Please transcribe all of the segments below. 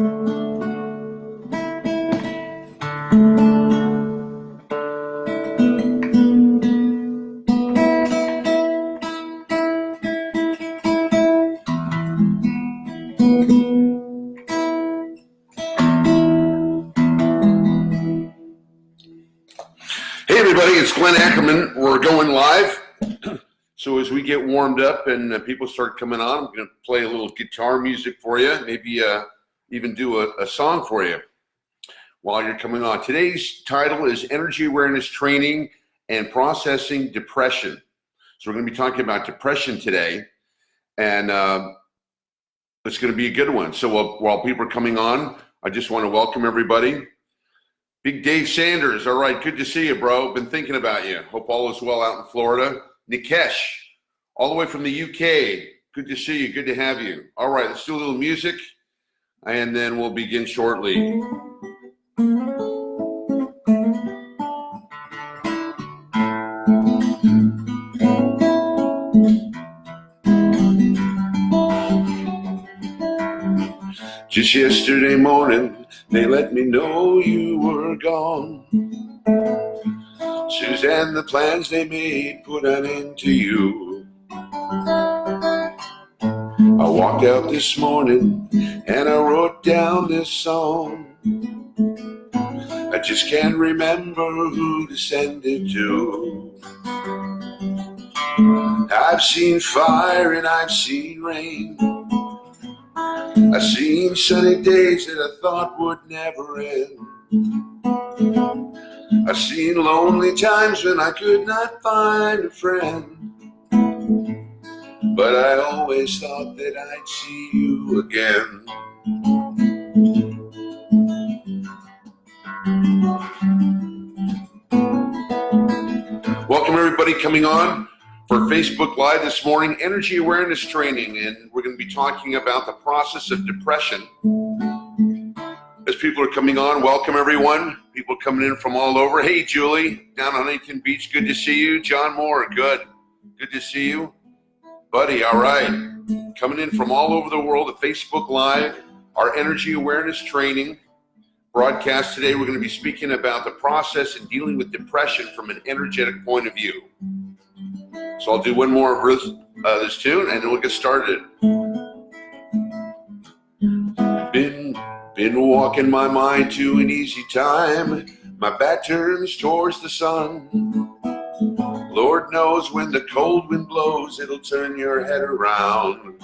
Hey everybody, it's Glenn Ackerman. We're going live. So as we get warmed up and people start coming on, I'm going to play a little guitar music for you, maybe even do a song for you while you're coming on. Today's title is Energy Awareness Training and Processing Depression. So we're going to be talking about depression today, and it's going to be a good one. So while people are coming on, I just want to welcome everybody. Big Dave Sanders, all right, good to see you, bro. Been thinking about you. Hope all is well out in Florida. Nikesh, all the way from the UK. Good to see you, good to have you. All right, let's do a little music, and then we'll begin shortly. Just yesterday morning, they let me know you were gone. Suzanne, the plans they made put an end to you. I walked out this morning and I wrote down this song. I just can't remember who to send it to. I've seen fire and I've seen rain. I've seen sunny days that I thought would never end. I've seen lonely times when I could not find a friend, but I always thought that I'd see you again. Welcome everybody coming on for Facebook Live this morning, Energy Awareness Training, and we're going to be talking about the process of depression. As people are coming on, welcome everyone. People coming in from all over. Hey, Julie, down on Huntington Beach, good to see you. John Moore, good to see you. Buddy, all right. Coming in from all over the world at Facebook Live, our Energy Awareness Training broadcast today. We're going to be speaking about the process and dealing with depression from an energetic point of view. So I'll do one more of this tune, and then we'll get started. Been walking my mind to an easy time. My back turns towards the sun. Lord knows when the cold wind blows, it'll turn your head around.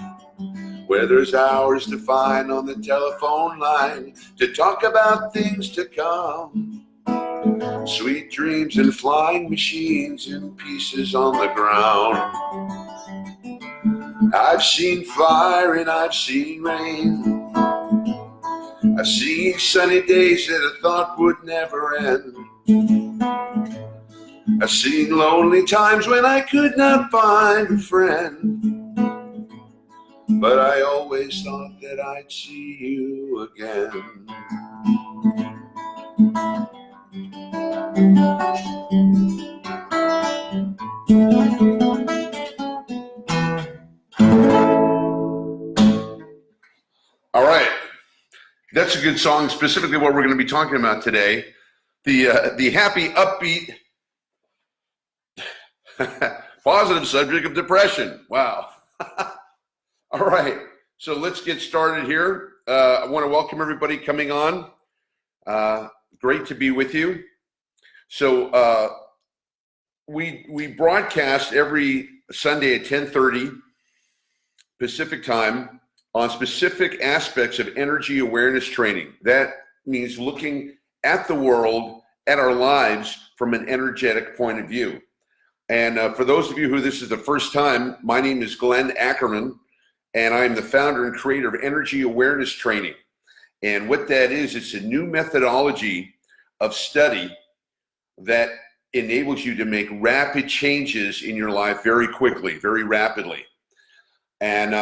Where there's hours to find on the telephone line to talk about things to come. Sweet dreams and flying machines and pieces on the ground. I've seen fire and I've seen rain. I've seen sunny days that I thought would never end. I've seen lonely times when I could not find a friend, but I always thought that I'd see you again. All right, that's a good song. Specifically, what we're going to be talking about today, the happy, upbeat, positive subject of depression. Wow. All right, so let's get started here. I want to welcome everybody coming on. Great to be with you. So we broadcast every Sunday at 10:30 Pacific time on specific aspects of energy awareness training. That means looking at the world, at our lives from an energetic point of view. And for those of you who this is the first time, my name is Glenn Ackerman, and I'm the founder and creator of Energy Awareness Training. And what that is, it's a new methodology of study that enables you to make rapid changes in your life very quickly, very rapidly. And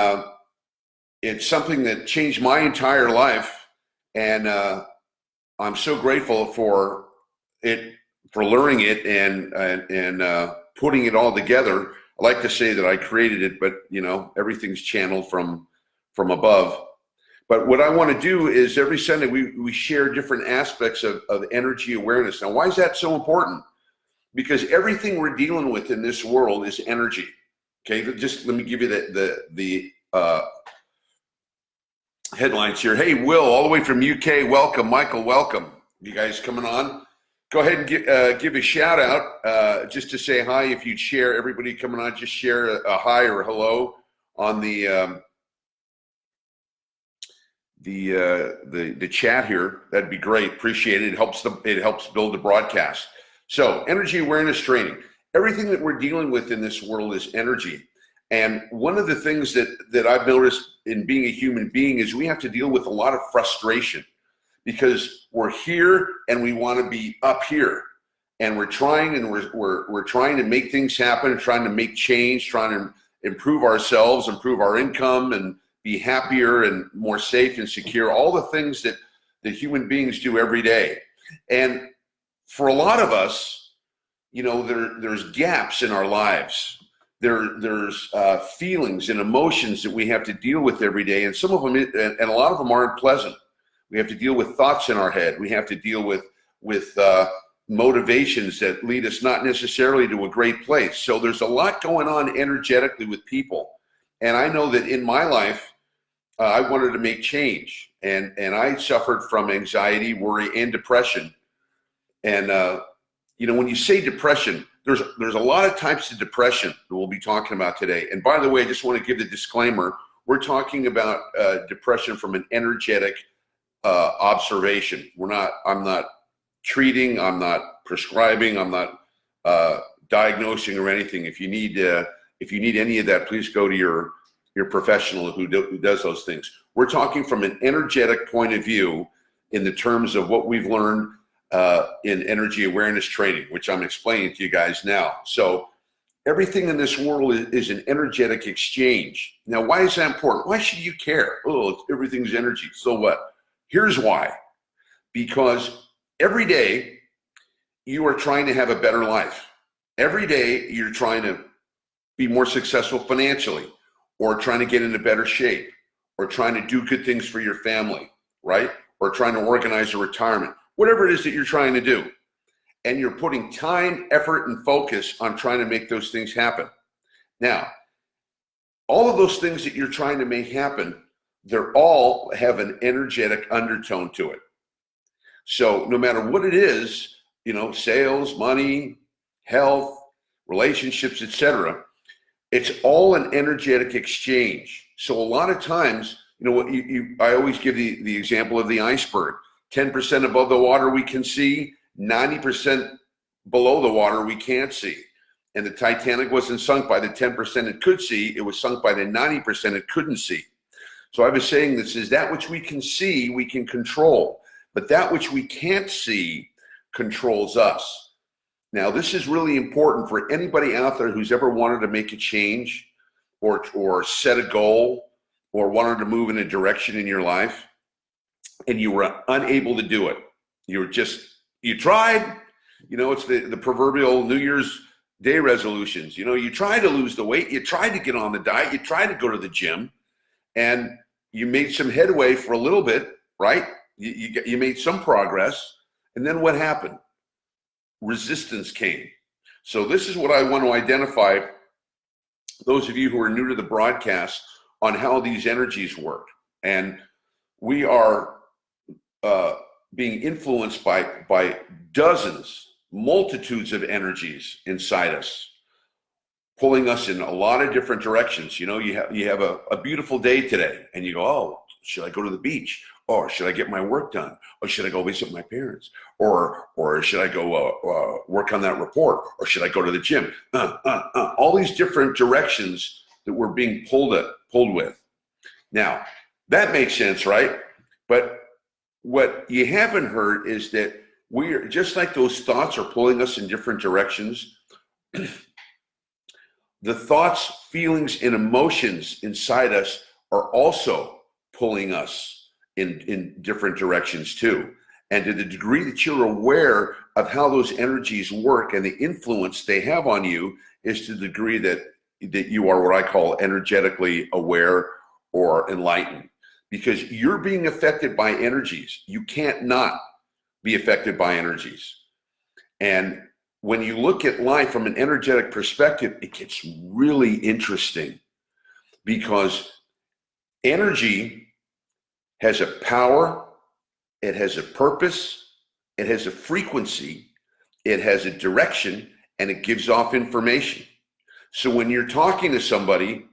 it's something that changed my entire life, and I'm so grateful for it, for learning it and putting it all together. I like to say that I created it, but you know, everything's channeled from above. But what I want to do is every Sunday we share different aspects of energy awareness. Now, why is that so important? Because everything we're dealing with in this world is energy. Okay, just let me give you the headlines here. Hey, Will, all the way from UK, welcome. Michael, welcome. You guys coming on? Go ahead and give a shout out just to say hi. If you'd share, everybody coming on, just share a hi or a hello on the chat here. That'd be great. Appreciate it. It helps build the broadcast. So, energy awareness training. Everything that we're dealing with in this world is energy. And one of the things that I've noticed in being a human being is we have to deal with a lot of frustration because we're here and we want to be up here. And we're trying to make things happen, trying to make change, trying to improve ourselves, improve our income, and be happier and more safe and secure, all the things that human beings do every day. And for a lot of us, there's gaps in our lives. There's feelings and emotions that we have to deal with every day, and some of them, and a lot of them aren't pleasant. We have to deal with thoughts in our head. We have to deal with motivations that lead us not necessarily to a great place. So there's a lot going on energetically with people. And I know that in my life, I wanted to make change, and I suffered from anxiety, worry, and depression. And when you say depression, there's a lot of types of depression that we'll be talking about today. And by the way, I just want to give the disclaimer: we're talking about depression from an energetic observation. I'm not treating, I'm not prescribing, I'm not diagnosing or anything. If you need any of that, please go to your professional who does those things. We're talking from an energetic point of view in the terms of what we've learned in energy awareness training, which I'm explaining to you guys now. So everything in this world is an energetic exchange. Now, why is that important? Why should you care? Oh, everything's energy. So what? Here's why. Because every day you are trying to have a better life. Every day you're trying to be more successful financially, or trying to get into better shape, or trying to do good things for your family, right? Or trying to organize a retirement, whatever it is that you're trying to do. And you're putting time, effort, and focus on trying to make those things happen. Now, all of those things that you're trying to make happen, they're all have an energetic undertone to it. So no matter what it is, sales, money, health, relationships, etc., it's all an energetic exchange. So a lot of times, I always give the example of the iceberg. 10% above the water we can see, 90% below the water we can't see. And the Titanic wasn't sunk by the 10% it could see, it was sunk by the 90% it couldn't see. So I was saying this is that which we can see, we can control. But that which we can't see controls us. Now, this is really important for anybody out there who's ever wanted to make a change or set a goal or wanted to move in a direction in your life and you were unable to do it. You tried, it's the proverbial New Year's Day resolutions. You tried to lose the weight, you tried to get on the diet, you tried to go to the gym, and you made some headway for a little bit, right? You made some progress, and then what happened? Resistance came. So this is what I want to identify, those of you who are new to the broadcast, on how these energies work. And we are being influenced by dozens, multitudes of energies inside us, pulling us in a lot of different directions. You have a beautiful day today, and you go, oh, should I go to the beach? Or should I get my work done? Or should I go visit my parents? Or should I go work on that report? Or should I go to the gym? All these different directions that we're being pulled with. Now, that makes sense, right? But what you haven't heard is that we're just like those thoughts are pulling us in different directions. The thoughts, feelings, and emotions inside us are also pulling us in different directions too. And to the degree that you're aware of how those energies work and the influence they have on you is to the degree that you are what I call energetically aware or enlightened. because you're being affected by energies. You can't not be affected by energies. And when you look at life from an energetic perspective, it gets really interesting, because energy has a power, it has a purpose, it has a frequency, it has a direction, and it gives off information. So when you're talking to somebody,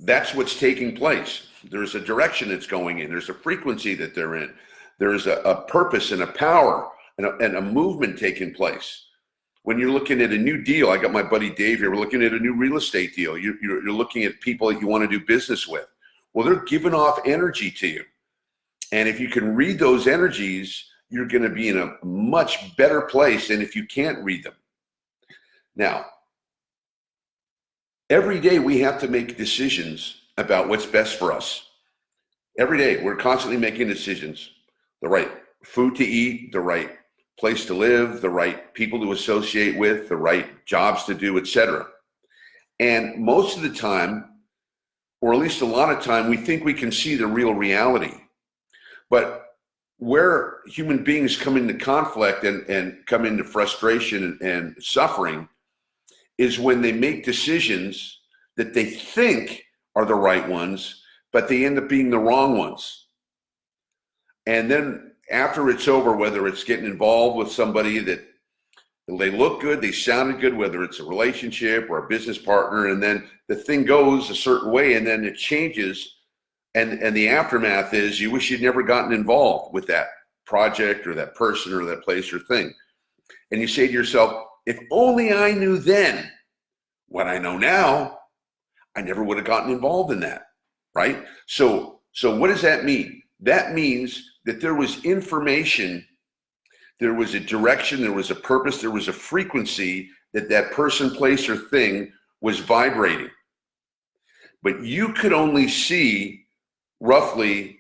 that's what's taking place. There's a direction that's going in. There's a frequency that they're in. There's a purpose and a power and a movement taking place. When you're looking at a new deal, I got my buddy Dave here, we're looking at a new real estate deal. You're looking at people that you want to do business with. Well, they're giving off energy to you. And if you can read those energies, you're going to be in a much better place than if you can't read them. Now, every day we have to make decisions about what's best for us. Every day we're constantly making decisions. The right food to eat, the right place to live, the right people to associate with, the right jobs to do, etc. And most of the time, or at least a lot of time, we think we can see the real reality. But where human beings come into conflict and come into frustration and suffering is when they make decisions that they think are the right ones, but they end up being the wrong ones. And then after it's over, whether it's getting involved with somebody that they look good, they sounded good, whether it's a relationship or a business partner, and then the thing goes a certain way and then it changes, and the aftermath is you wish you'd never gotten involved with that project or that person or that place or thing. And you say to yourself, if only I knew then what I know now, I never would have gotten involved in that, right? So what does that mean? That means that there was information, there was a direction, there was a purpose, there was a frequency that person, place, or thing was vibrating. But you could only see roughly,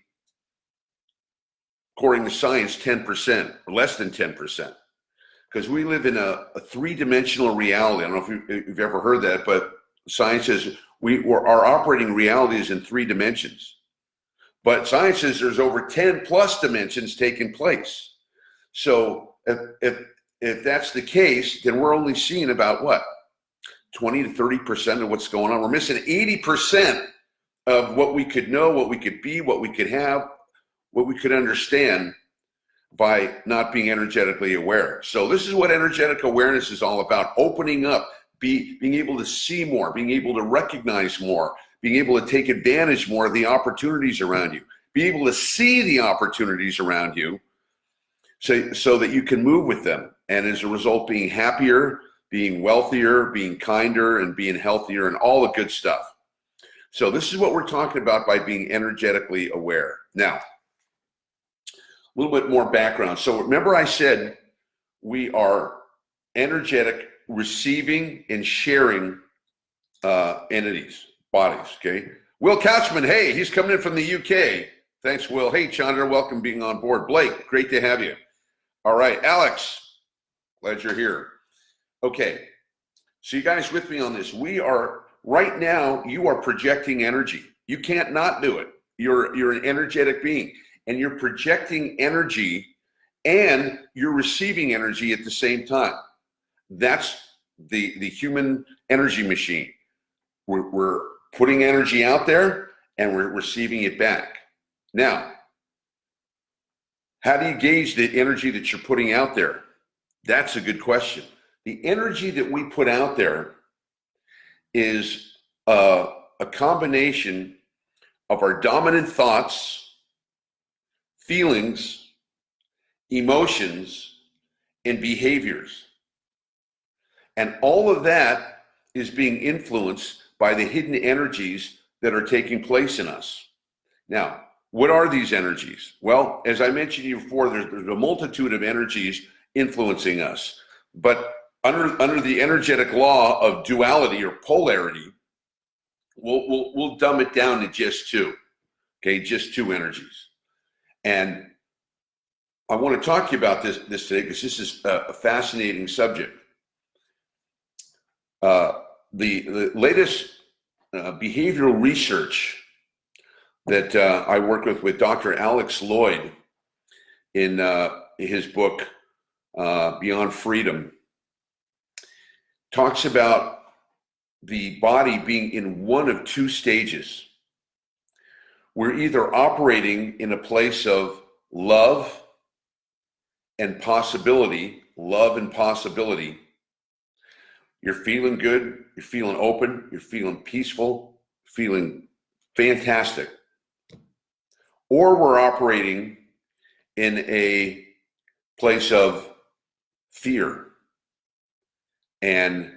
according to science, 10% or less than 10%. Because we live in a three-dimensional reality. I don't know if you've ever heard that, but science says our operating reality is in 3 dimensions. But science says there's over 10 plus dimensions taking place. So if that's the case, then we're only seeing about what? 20 to 30% of what's going on. We're missing 80% of what we could know, what we could be, what we could have, what we could understand by not being energetically aware. So this is what energetic awareness is all about: opening up, being able to see more, being able to recognize more, being able to take advantage more of the opportunities around you, be able to see the opportunities around you so that you can move with them. And as a result, being happier, being wealthier, being kinder, and being healthier, and all the good stuff. So this is what we're talking about by being energetically aware. Now, a little bit more background. So remember I said we are energetic, receiving and sharing entities, bodies, okay? Will Couchman, hey, he's coming in from the UK. Thanks, Will. Hey, Chandra, welcome being on board. Blake, great to have you. All right, Alex, glad you're here. Okay, so you guys with me on this. We are, right now, you are projecting energy. You can't not do it. You're an energetic being, and you're projecting energy and you're receiving energy at the same time. That's the human energy machine. We're putting energy out there and we're receiving it back. Now, how do you gauge the energy that you're putting out there? That's a good question. The energy that we put out there is a combination of our dominant thoughts, feelings, emotions, and behaviors. And all of that is being influenced by the hidden energies that are taking place in us. Now, what are these energies? Well, as I mentioned to you before, there's a multitude of energies influencing us. But under the energetic law of duality or polarity, we'll dumb it down to just 2. Okay, just 2 energies. And I want to talk to you about this today because this is a fascinating subject. The latest behavioral research that I work with Dr. Alex Lloyd in his book, Beyond Freedom, talks about the body being in one of two stages. We're either operating in a place of love and possibility, You're feeling good, you're feeling open, you're feeling peaceful, feeling fantastic. Or we're operating in a place of fear and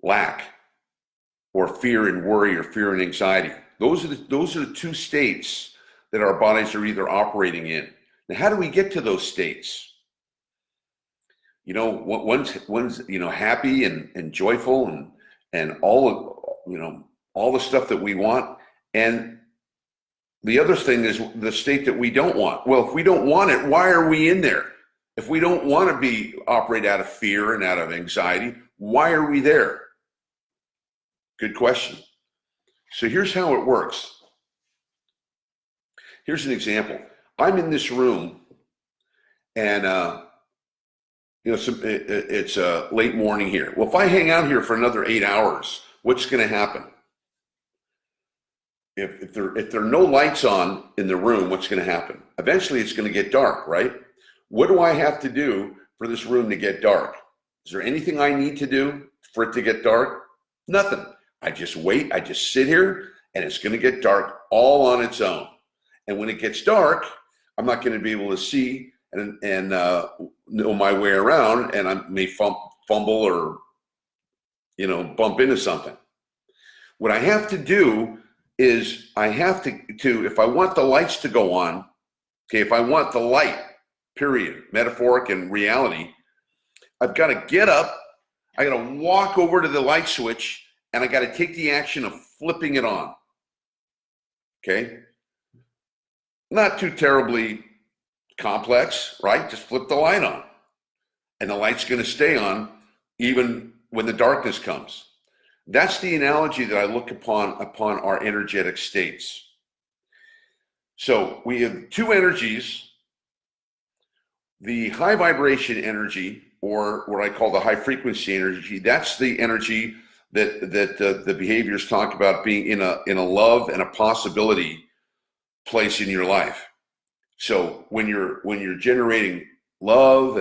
lack, or fear and worry, or fear and anxiety. Those are the two states that our bodies are either operating in. Now, how do we get to those states? You know, one's happy and joyful and all the stuff that we want, and the other thing is the state that we don't want. Well, if we don't want it, why are we in there? If we don't want to operate out of fear and out of anxiety, why are we there? Good question. So here's how it works. Here's an example. I'm in this room, and it's late morning here. Well, if I hang out here for another 8 hours, what's going to happen? If there are no lights on in the room, what's going to happen? Eventually, it's going to get dark, right? What do I have to do for this room to get dark? Is there anything I need to do for it to get dark? Nothing. I just wait. I just sit here, and it's going to get dark all on its own. And when it gets dark, I'm not going to be able to see and know my way around, and I may fumble or bump into something. What I have to do is I have to if I want the lights to go on, okay, if I want the light, period, metaphoric and reality, I've got to get up, I got to walk over to the light switch, and I got to take the action of flipping it on. Okay? Not too terribly complex, right? Just flip the light on, and the light's going to stay on even when the darkness comes. That's the analogy that I look upon our energetic states. So we have two energies: the high vibration energy, or what I call the high frequency energy. That's the energy that the behaviors talk about being in a love and a possibility place in your life. So when you're generating love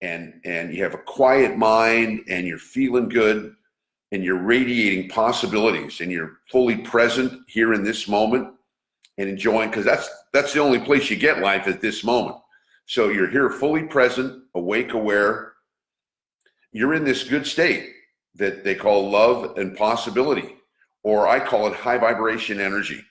and you have a quiet mind and you're feeling good and you're radiating possibilities and you're fully present here in this moment and enjoying, because that's the only place you get life at this moment. So you're here fully present, awake, aware. You're in this good state that they call love and possibility, or I call it high vibration energy.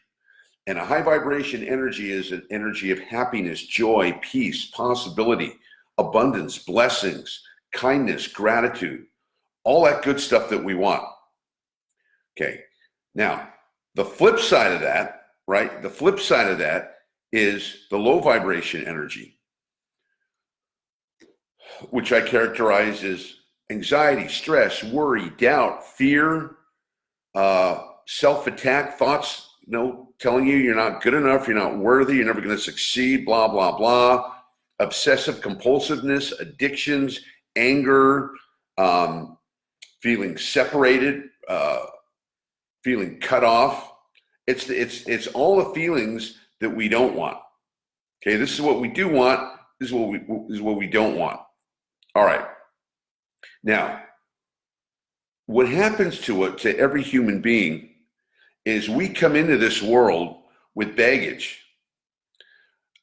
And a high vibration energy is an energy of happiness, joy, peace, possibility, abundance, blessings, kindness, gratitude, all that good stuff that we want. Okay. Now, the flip side of that, right? The flip side of that is the low vibration energy, which I characterize as anxiety, stress, worry, doubt, fear, self-attack, thoughts, telling you you're not good enough, you're not worthy, you're never going to succeed, blah, blah, blah. Obsessive compulsiveness, addictions, anger, feeling separated, feeling cut off. It's all the feelings that we don't want. Okay, this is what we do want. This is what we don't want. All right. Now, what happens to every human being is we come into this world with baggage.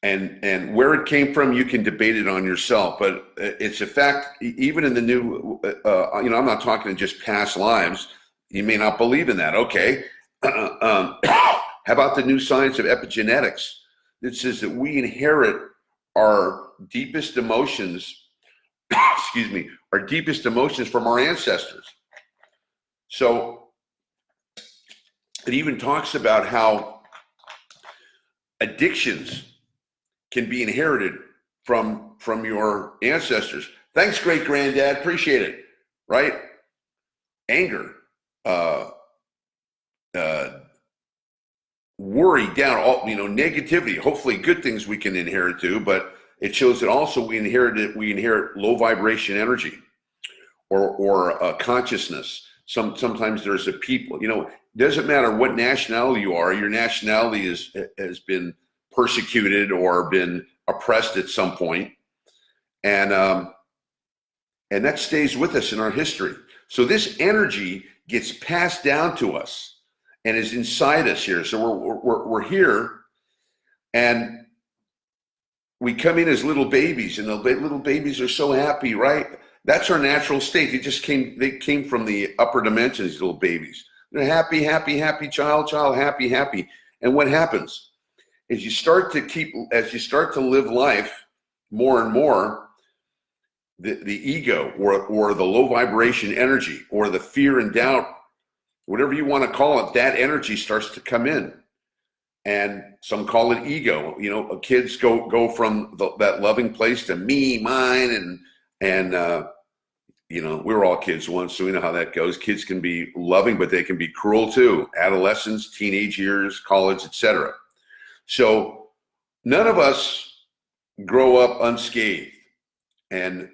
And where it came from, you can debate it on yourself, but it's a fact. Even in the new, I'm not talking just past lives. You may not believe in that. Okay. How about the new science of epigenetics? It says that we inherit our deepest emotions, our deepest emotions from our ancestors. So it even talks about how addictions can be inherited from your ancestors. Thanks, great granddad. Appreciate it. Right? Anger, worry, down, all, negativity. Hopefully good things we can inherit too, but it shows that also we inherit low vibration energy or consciousness. Sometimes there's a people, it doesn't matter what nationality you are, your nationality has been persecuted or been oppressed at some point. And that stays with us in our history. So this energy gets passed down to us and is inside us here. So we're here, and we come in as little babies, and the little babies are so happy, right? That's our natural state. They came from the upper dimensions, these little babies. They're happy, happy, happy, child, happy, happy. And what happens is as you start to live life more and more, the ego or the low vibration energy or the fear and doubt, whatever you want to call it, that energy starts to come in. And some call it ego. Kids go from that loving place to me, mine, and we were all kids once, so we know how that goes. Kids can be loving, but they can be cruel too. Adolescence, teenage years, college, etc. So none of us grow up unscathed, and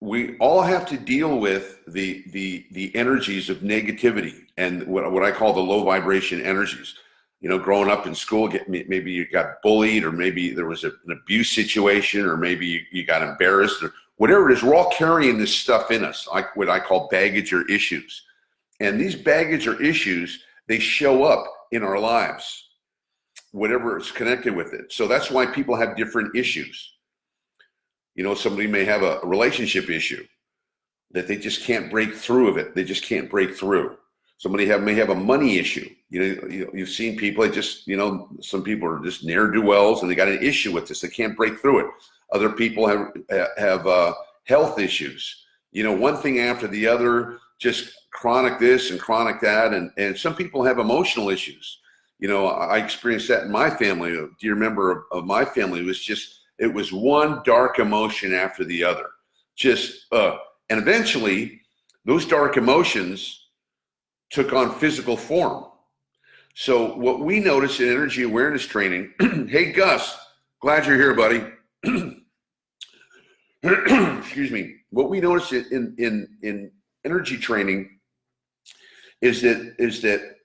we all have to deal with the energies of negativity and what I call the low vibration energies. Growing up in school, maybe you got bullied, or maybe there was an abuse situation, or maybe you got embarrassed, or whatever it is. We're all carrying this stuff in us, like what I call baggage or issues. And these baggage or issues, they show up in our lives, whatever is connected with it. So that's why people have different issues. Somebody may have a relationship issue that they just can't break through of it. They just can't break through. Somebody may have a money issue. You've seen people, some people are just ne'er-do-wells and they got an issue with this. They can't break through it. Other people have health issues. One thing after the other, just chronic this and chronic that. And some people have emotional issues. I experienced that in my family. A dear member of my family it was one dark emotion after the other. And eventually those dark emotions took on physical form. So what we notice in energy awareness training, hey Gus, glad you're here, buddy. Excuse me. What we notice in energy training is that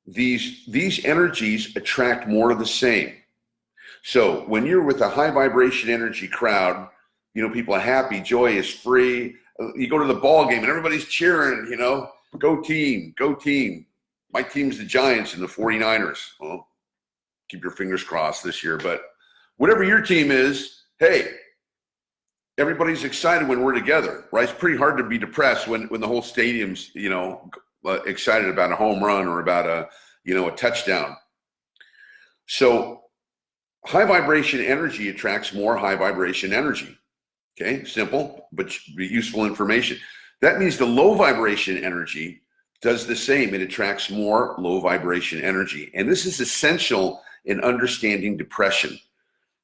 these energies attract more of the same. So when you're with a high vibration energy crowd, people are happy, joyous, free. You go to the ball game and everybody's cheering, go team, go team. My team's the Giants and the 49ers. Well, keep your fingers crossed this year, but whatever your team is, hey, everybody's excited when we're together, right? It's pretty hard to be depressed when the whole stadium's, excited about a home run or about a touchdown. So high vibration energy attracts more high vibration energy. Okay, simple, but useful information. That means the low vibration energy does the same. It attracts more low vibration energy. And this is essential in understanding depression,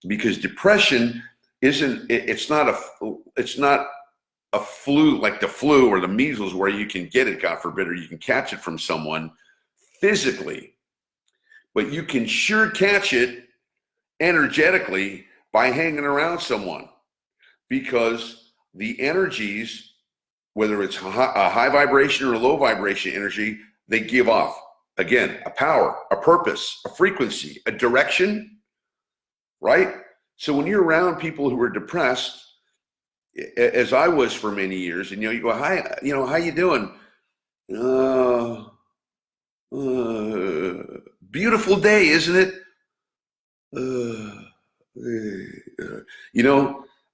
because depression it's not a flu like the flu or the measles where you can get it, God forbid, or you can catch it from someone physically, but you can sure catch it energetically by hanging around someone, because the energies, whether it's a high vibration or a low vibration energy, they give off, again, a power, a purpose, a frequency, a direction, right? So when you're around people who are depressed, as I was for many years, and you go, hi, how you doing? Beautiful day, isn't it?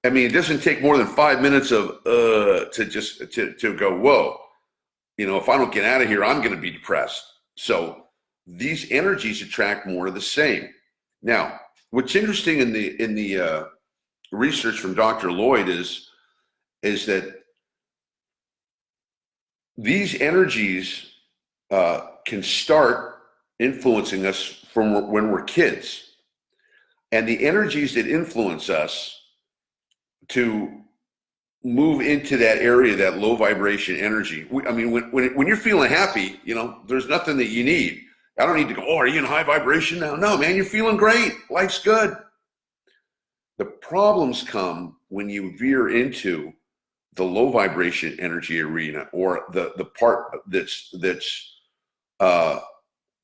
It doesn't take more than 5 minutes of to go, whoa, if I don't get out of here, I'm going to be depressed. So these energies attract more of the same. Now, what's interesting in the research from Dr. Lloyd is that these energies can start influencing us from when we're kids. And the energies that influence us to move into that area, that low vibration energy. When you're feeling happy, there's nothing that you need. I don't need to go, oh, are you in high vibration now? No, man, you're feeling great. Life's good. The problems come when you veer into the low vibration energy arena, or the part that's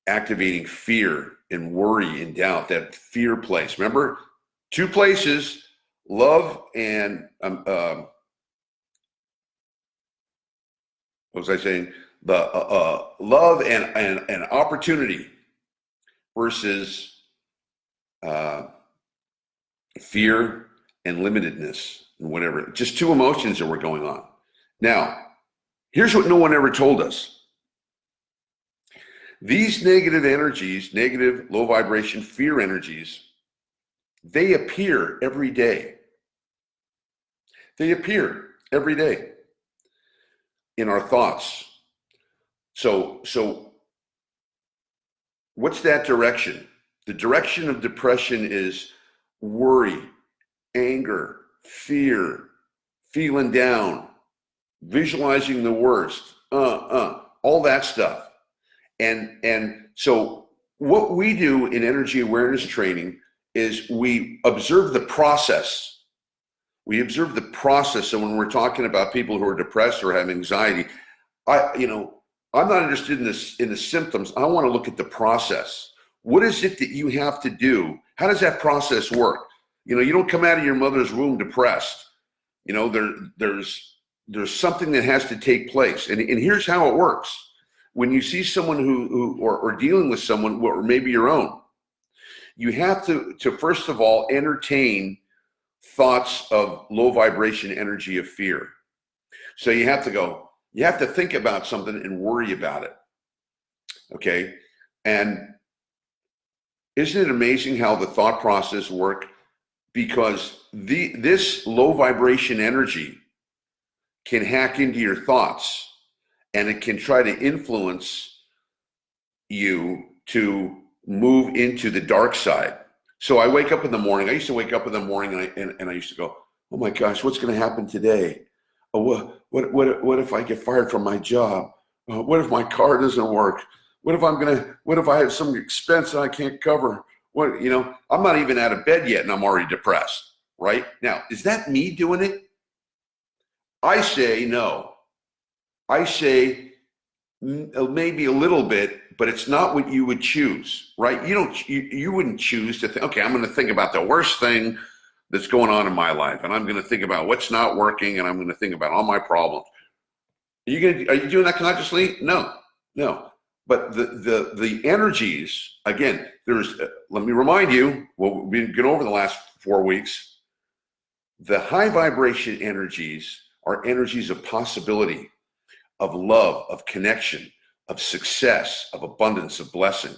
activating fear and worry and doubt, that fear place. Remember, two places, love and what was I saying? The love and opportunity versus fear and limitedness and whatever. Just two emotions that were going on. Now, here's what no one ever told us. These negative energies, negative, low vibration, fear energies, they appear every day. They appear every day in our thoughts. So what's that direction? The direction of depression is worry, anger, fear, feeling down, visualizing the worst, all that stuff. And so what we do in energy awareness training is we observe the process. We observe the process. So when we're talking about people who are depressed or have anxiety, I'm not interested in the symptoms. I want to look at the process. What is it that you have to do? How does that process work? You don't come out of your mother's womb depressed. There's something that has to take place. And here's how it works. When you see someone who or dealing with someone, or maybe your own, you have to first of all entertain thoughts of low vibration energy of fear. So you have to think about something and worry about it. Okay. And isn't it amazing how the thought process works? Because this low vibration energy can hack into your thoughts, and it can try to influence you to move into the dark side. So I wake up in the morning. I used to wake up in the morning and I used to go, oh my gosh, what's going to happen today? Oh, what if I get fired from my job? What if my car doesn't work? What if I have some expense that I can't cover? I'm not even out of bed yet and I'm already depressed, right? Now, is that me doing it? I say no. I say maybe a little bit, but it's not what you would choose, right? You wouldn't choose to think, okay, I'm going to think about the worst thing that's going on in my life, and I'm going to think about what's not working, and I'm going to think about all my problems. Are you doing that consciously? No. But the energies, again, let me remind you, what we've been over the last 4 weeks, the high vibration energies are energies of possibility, of love, of connection, of success, of abundance, of blessing.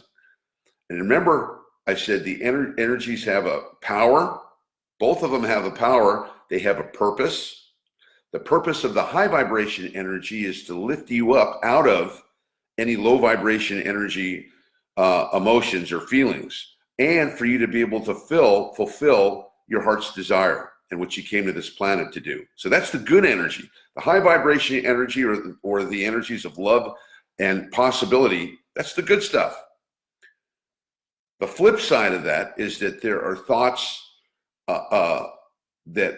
And remember, I said the energies have a power. Both of them have a power. They have a purpose. The purpose of the high vibration energy is to lift you up out of any low vibration energy emotions or feelings, and for you to be able to fulfill your heart's desire and what you came to this planet to do. So that's the good energy. The high vibration energy, or the energies of love and possibility, that's the good stuff. The flip side of that is that there are thoughts that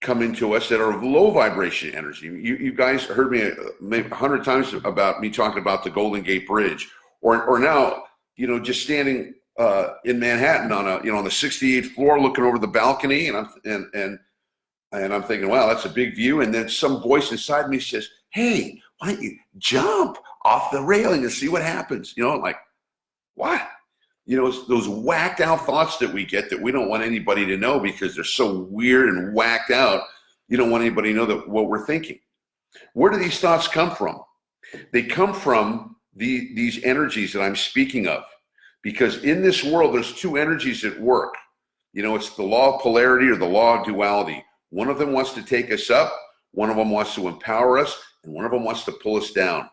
come into us that are of low vibration energy. You guys heard me maybe 100 times about me talking about the Golden Gate Bridge, or now, just standing in Manhattan on the 68th floor, looking over the balcony, and I'm thinking, wow, that's a big view. And then some voice inside me says, hey, why don't you jump off the railing and see what happens? Like, what? Those whacked out thoughts that we get that we don't want anybody to know because they're so weird and whacked out. You don't want anybody to know what we're thinking. Where do these thoughts come from? They come from these energies that I'm speaking of. Because in this world, there's two energies at work. It's the law of polarity or the law of duality. One of them wants to take us up, one of them wants to empower us, and one of them wants to pull us down.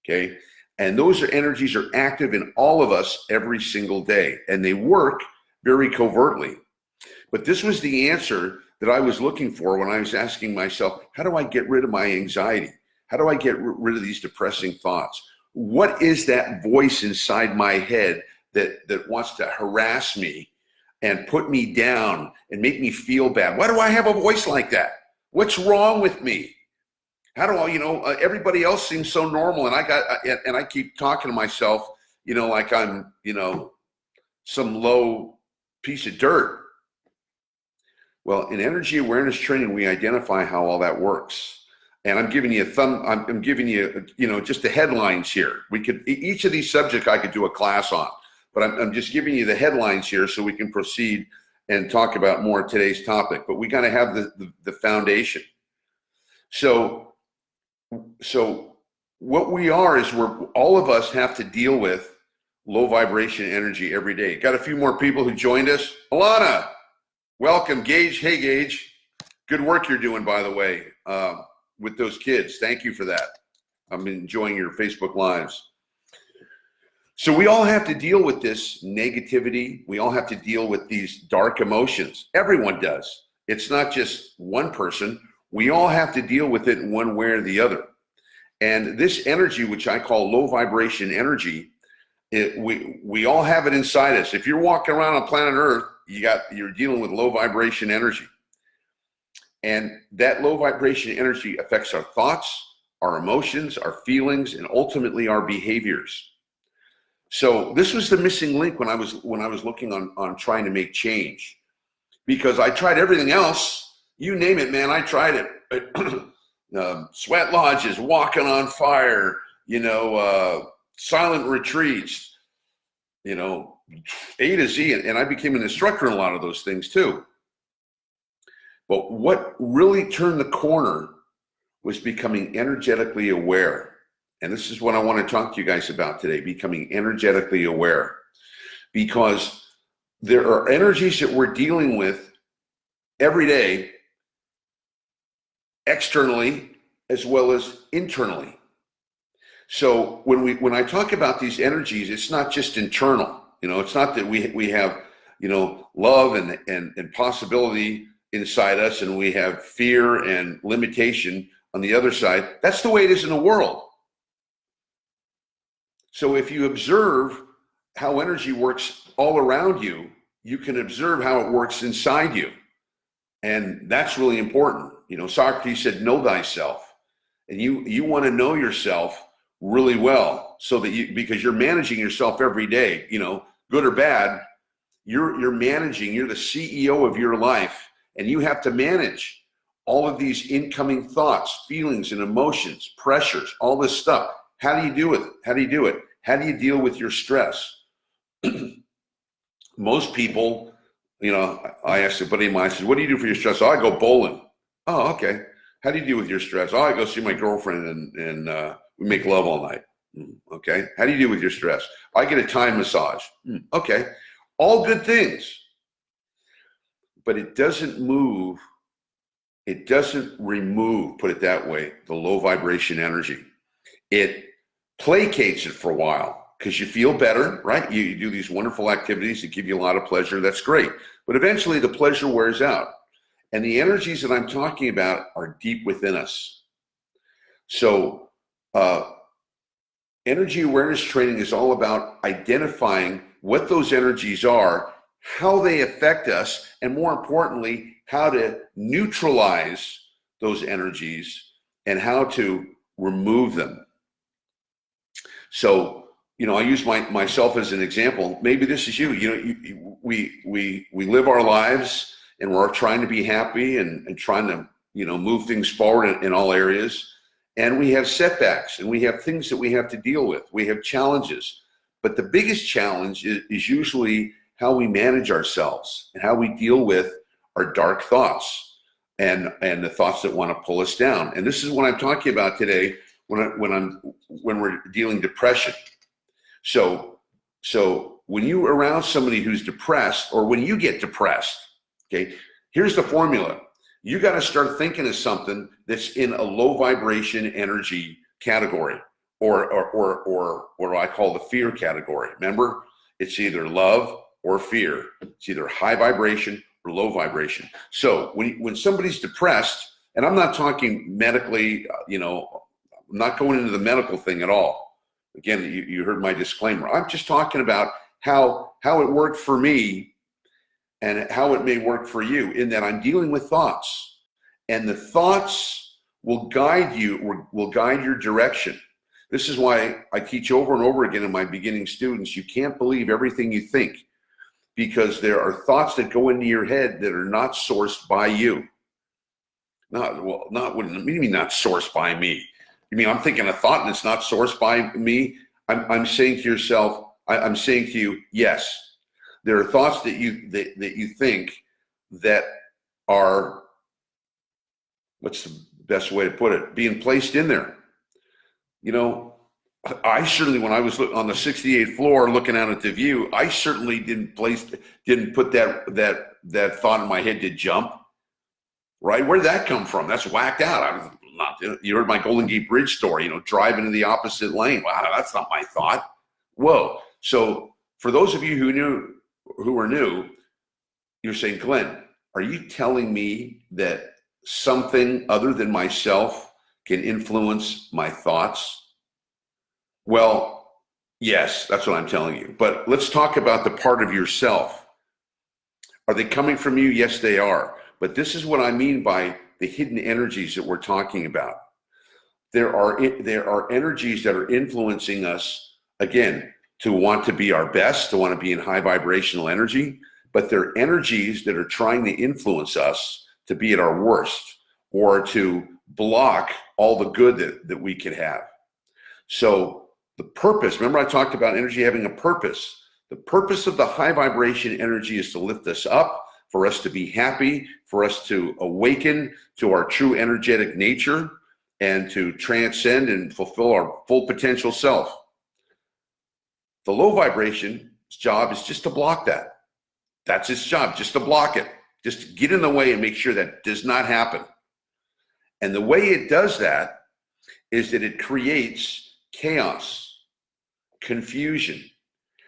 Okay? And those energies are active in all of us every single day, and they work very covertly. But this was the answer that I was looking for when I was asking myself, how do I get rid of my anxiety? How do I get rid of these depressing thoughts? what is that voice inside my head that wants to harass me and put me down and make me feel bad? Why do I have a voice like that? What's wrong with me? How do I, everybody else seems so normal, and I keep talking to myself, like I'm, some low piece of dirt. Well, in energy awareness training, we identify how all that works. And I'm giving you I'm giving you, just the headlines here. Each of these subjects I could do a class on, but I'm just giving you the headlines here so we can proceed and talk about more of today's topic. But we got to have the foundation. So what we are is all of us have to deal with low vibration energy every day. Got a few more people who joined us. Alana, welcome. Gage, hey Gage. Good work you're doing, by the way, with those kids. Thank you for that. I'm enjoying your Facebook Lives. So we all have to deal with this negativity. We all have to deal with these dark emotions. Everyone does. It's not just one person. We all have to deal with it in one way or the other. And this energy, which I call low vibration energy, we all have it inside us. If you're walking around on planet Earth, you're dealing with low vibration energy. And that low vibration energy affects our thoughts, our emotions, our feelings, and ultimately our behaviors. So this was the missing link when I was looking on trying to make change, because I tried everything else. You name it, man, I tried it. Sweat lodges, walking on fire, silent retreats, A to Z, and I became an instructor in a lot of those things too. But what really turned the corner was becoming energetically aware. And this is what I want to talk to you guys about today, becoming energetically aware. Because there are energies that we're dealing with every day, externally as well as internally. So when I talk about these energies, it's not just internal. It's not that we have, love and possibility inside us, and we have fear and limitation on the other side. That's the way it is in the world. So if you observe how energy works all around you, you can observe how it works inside you. And that's really important. Socrates said, know thyself. And you want to know yourself really well, so that because you're managing yourself every day, good or bad, you're managing, you're the CEO of your life. And you have to manage all of these incoming thoughts, feelings, and emotions, pressures, all this stuff. How do you do it? How do you do it? How do you deal with your stress? Most people, I asked a buddy of mine, I said, what do you do for your stress? Oh, I go bowling. Oh, okay. How do you deal with your stress? Oh, I go see my girlfriend and we make love all night. Okay. How do you deal with your stress? I get a Thai massage. Okay. All good things. But it doesn't remove, put it that way, the low vibration energy. It placates it for a while because you feel better, right? You do these wonderful activities that give you a lot of pleasure. That's great. But eventually the pleasure wears out. And the energies that I'm talking about are deep within us. So energy awareness training is all about identifying what those energies are, how they affect us, and more importantly, how to neutralize those energies and how to remove them. So, I use myself as an example. Maybe this is you. We live our lives and we're trying to be happy and trying to, move things forward in all areas. And we have setbacks and we have things that we have to deal with. We have challenges. But the biggest challenge is usually how we manage ourselves and how we deal with our dark thoughts and the thoughts that want to pull us down. And this is what I'm talking about today when we're dealing depression. So when you're around somebody who's depressed, or when you get depressed, okay, here's the formula. You got to start thinking of something that's in a low vibration energy category, or what I call the fear category. Remember, it's either love or fear. It's either high vibration or low vibration. So when somebody's depressed, and I'm not talking medically, I'm not going into the medical thing at all. Again, you heard my disclaimer. I'm just talking about how it worked for me and how it may work for you, in that I'm dealing with thoughts, and the thoughts will guide you, will guide your direction. This is why I teach over and over again in my beginning students, you can't believe everything you think, because there are thoughts that go into your head that are not sourced by you. What do you mean not sourced by me? You mean I'm thinking a thought and it's not sourced by me? I'm saying to yourself, I'm saying to you, yes, there are thoughts that you think that are, what's the best way to put it, being placed in there. You know, I certainly, when I was on the 68th floor looking out at the view, I certainly didn't put that thought in my head to jump. Right? Where did that come from? That's whacked out. I'm not. You heard my Golden Gate Bridge story. You know, driving in the opposite lane. Wow, that's not my thought. Whoa. So for those of you who are new, you're saying, Glenn, are you telling me that something other than myself can influence my thoughts? Well, yes, that's what I'm telling you. But let's talk about the part of yourself. Are they coming from you? Yes, they are. But this is what I mean by the hidden energies that we're talking about. There are energies that are influencing us, again, to want to be our best, to want to be in high vibrational energy, but they're energies that are trying to influence us to be at our worst, or to block all the good that we could have. So the purpose, remember I talked about energy having a purpose. The purpose of the high vibration energy is to lift us up, for us to be happy, for us to awaken to our true energetic nature, and to transcend and fulfill our full potential self. The low vibration's job is just to block that. That's its job, just to block it, just to get in the way and make sure that does not happen. And the way it does that is that it creates chaos, confusion,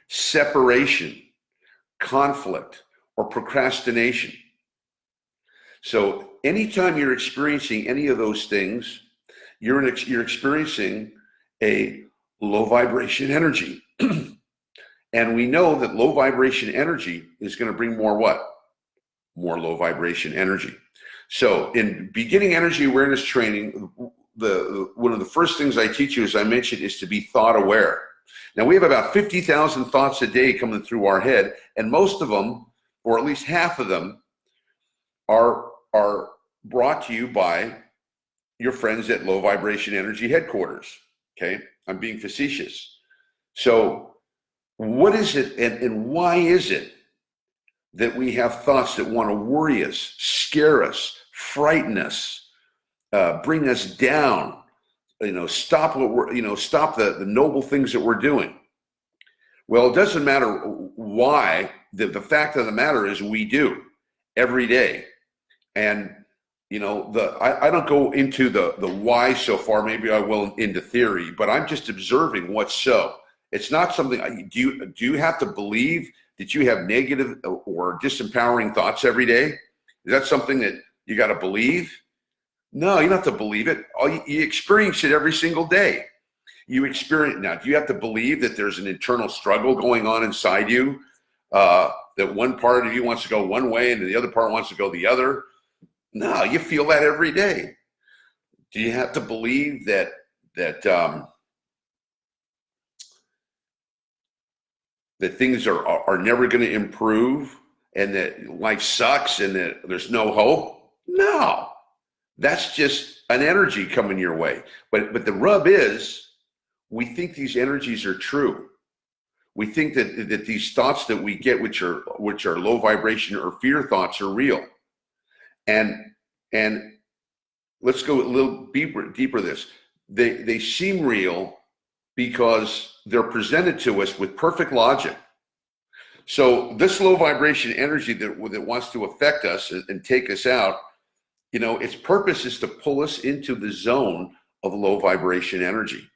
separation, conflict, or procrastination. So anytime you're experiencing any of those things, you're experiencing a low vibration energy. And we know that low vibration energy is going to bring more what? More low vibration energy. So in beginning energy awareness training, one of the first things I teach you, as I mentioned, is to be thought aware. Now we have about 50,000 thoughts a day coming through our head, and most of them, or at least half of them, are brought to you by your friends at Low Vibration Energy Headquarters. Okay, I'm being facetious. So what is it, and why is it that we have thoughts that want to worry us, scare us, frighten us, bring us down, stop stop the noble things that we're doing? Well, it doesn't matter why. The fact of the matter is we do every day. And, I don't go into the why so far. Maybe I will into theory, but I'm just observing what's so. It's not something, do you have to believe that you have negative or disempowering thoughts every day? Is that something that you got to believe? No, you don't have to believe it. You experience it every single day. You experience. Now, do you have to believe that there's an internal struggle going on inside you? That one part of you wants to go one way and the other part wants to go the other? No, you feel that every day. Do you have to believe that things are never going to improve, and that life sucks and that there's no hope? No, that's just an energy coming your way. But the rub is, we think these energies are true. We think that these thoughts that we get, which are low vibration or fear thoughts, are real. And let's go a little deeper this. They seem real because they're presented to us with perfect logic. So this low vibration energy that wants to affect us and take us out, its purpose is to pull us into the zone of low vibration energy.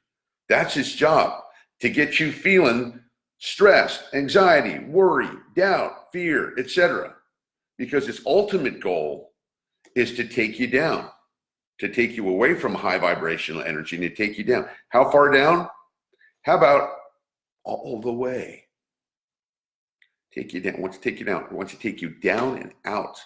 That's its job, to get you feeling stressed, anxiety, worry, doubt, fear, etc. Because its ultimate goal is to take you down, to take you away from high vibrational energy and to take you down. How far down? How about all the way? Take you down. Wants to take you down. It wants to take you down and out.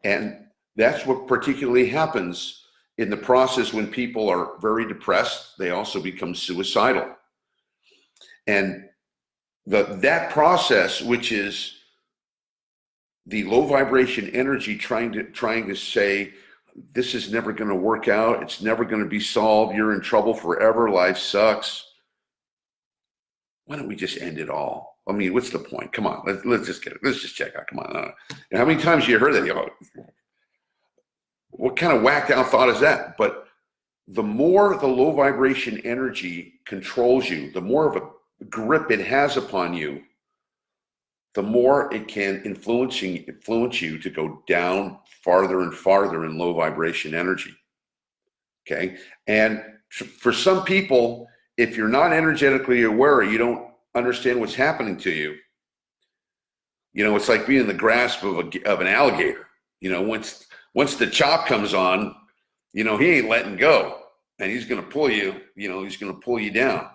And that's what particularly happens in the process when people are very depressed. They also become suicidal. And that process, which is the low vibration energy trying to say, this is never going to work out. It's never going to be solved. You're in trouble forever. Life sucks. Why don't we just end it all? I mean, what's the point? Come on, let's just get it. Let's just check out. Come on. How many times you heard that? You know, what kind of whacked out thought is that? But the more the low vibration energy controls you, the more of a grip it has upon you, the more it can influence you to go down farther and farther in low vibration energy. Okay. And for some people, if you're not energetically aware, you don't understand what's happening to you. You know, it's like being in the grasp of an alligator. You know, once the chop comes on, you know, he ain't letting go, and he's going to pull you. You know, he's going to pull you down.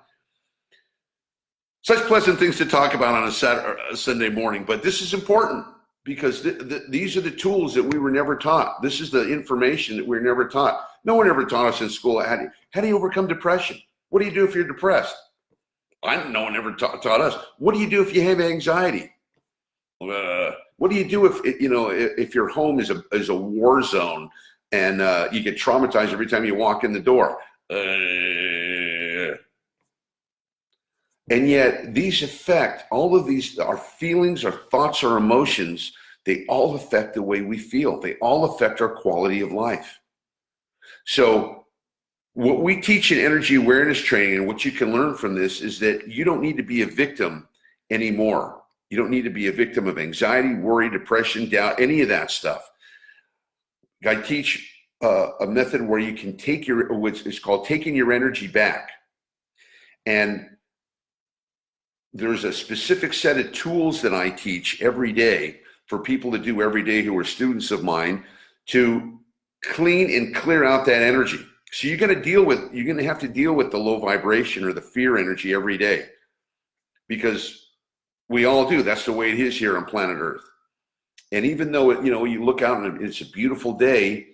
Such pleasant things to talk about on a Sunday morning, but this is important because these are the tools that we were never taught. This is the information that we were never taught. No one ever taught us in school how do you overcome depression? What do you do if you're depressed? No one ever taught us. What do you do if you have anxiety? What do you do if your home is a war zone and you get traumatized every time you walk in the door? And yet these affect, all of these, our feelings, our thoughts, our emotions, they all affect the way we feel. They all affect our quality of life. So what we teach in energy awareness training and what you can learn from this is that you don't need to be a victim anymore. You don't need to be a victim of anxiety, worry, depression, doubt, any of that stuff. I teach a method where you can take it's called taking your energy back. And there's a specific set of tools that I teach every day for people to do every day who are students of mine to clean and clear out that energy. So you're going to have to deal with the low vibration or the fear energy every day, because we all do. That's the way it is here on planet Earth. And even though you look out and it's a beautiful day,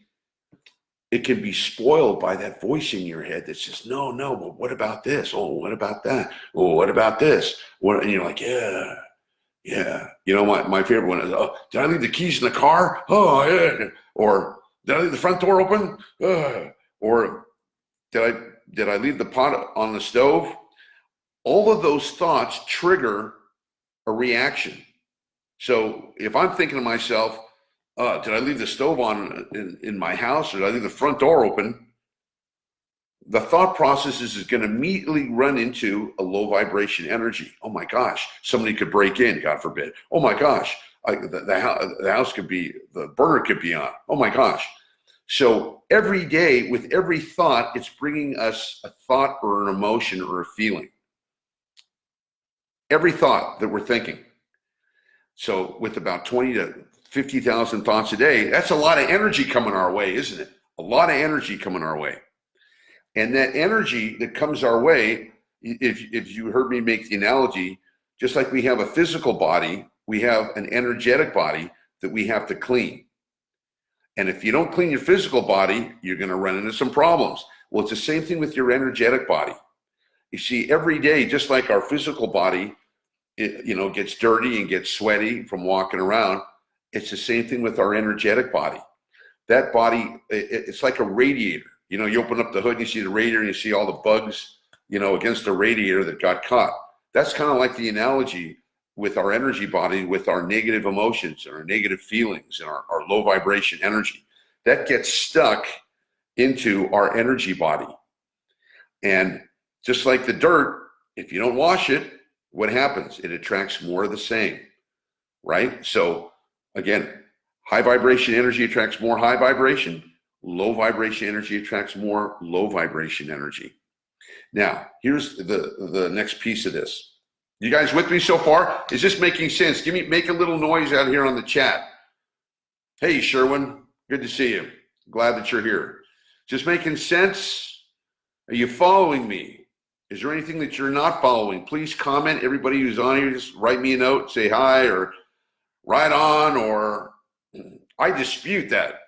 it can be spoiled by that voice in your head that says, no, but what about this? Oh, what about that? Oh, what about this? And you're like, yeah. You know, my favorite one is, oh, did I leave the keys in the car? Oh, yeah. Or did I leave the front door open? Or did I leave the pot on the stove? All of those thoughts trigger a reaction. So if I'm thinking to myself, did I leave the stove on in my house, or did I leave the front door open? The thought process is going to immediately run into a low vibration energy. Oh my gosh, somebody could break in, God forbid. Oh my gosh, the house could be, the burner could be on. Oh my gosh. So every day, with every thought, it's bringing us a thought or an emotion or a feeling. Every thought that we're thinking. So with about 20 to 50,000 thoughts a day, that's a lot of energy coming our way, isn't it? A lot of energy coming our way. And that energy that comes our way, if you heard me make the analogy, just like we have a physical body, we have an energetic body that we have to clean. And if you don't clean your physical body, you're going to run into some problems. Well, it's the same thing with your energetic body. You see, every day, just like our physical body, it gets dirty and gets sweaty from walking around, it's the same thing with our energetic body. That body, it's like a radiator. You know, you open up the hood and you see the radiator and you see all the bugs, against the radiator that got caught. That's kind of like the analogy with our energy body, with our negative emotions and our negative feelings and our low vibration energy. That gets stuck into our energy body. And just like the dirt, if you don't wash it, what happens? It attracts more of the same, right? So again, high vibration energy attracts more high vibration. Low vibration energy attracts more low vibration energy. Now, here's the next piece of this. You guys with me so far? Is this making sense? Make a little noise out here on the chat. Hey, Sherwin, good to see you. Glad that you're here. Just making sense? Are you following me? Is there anything that you're not following? Please comment. Everybody who's on here, just write me a note, say hi, or right on, or I dispute that.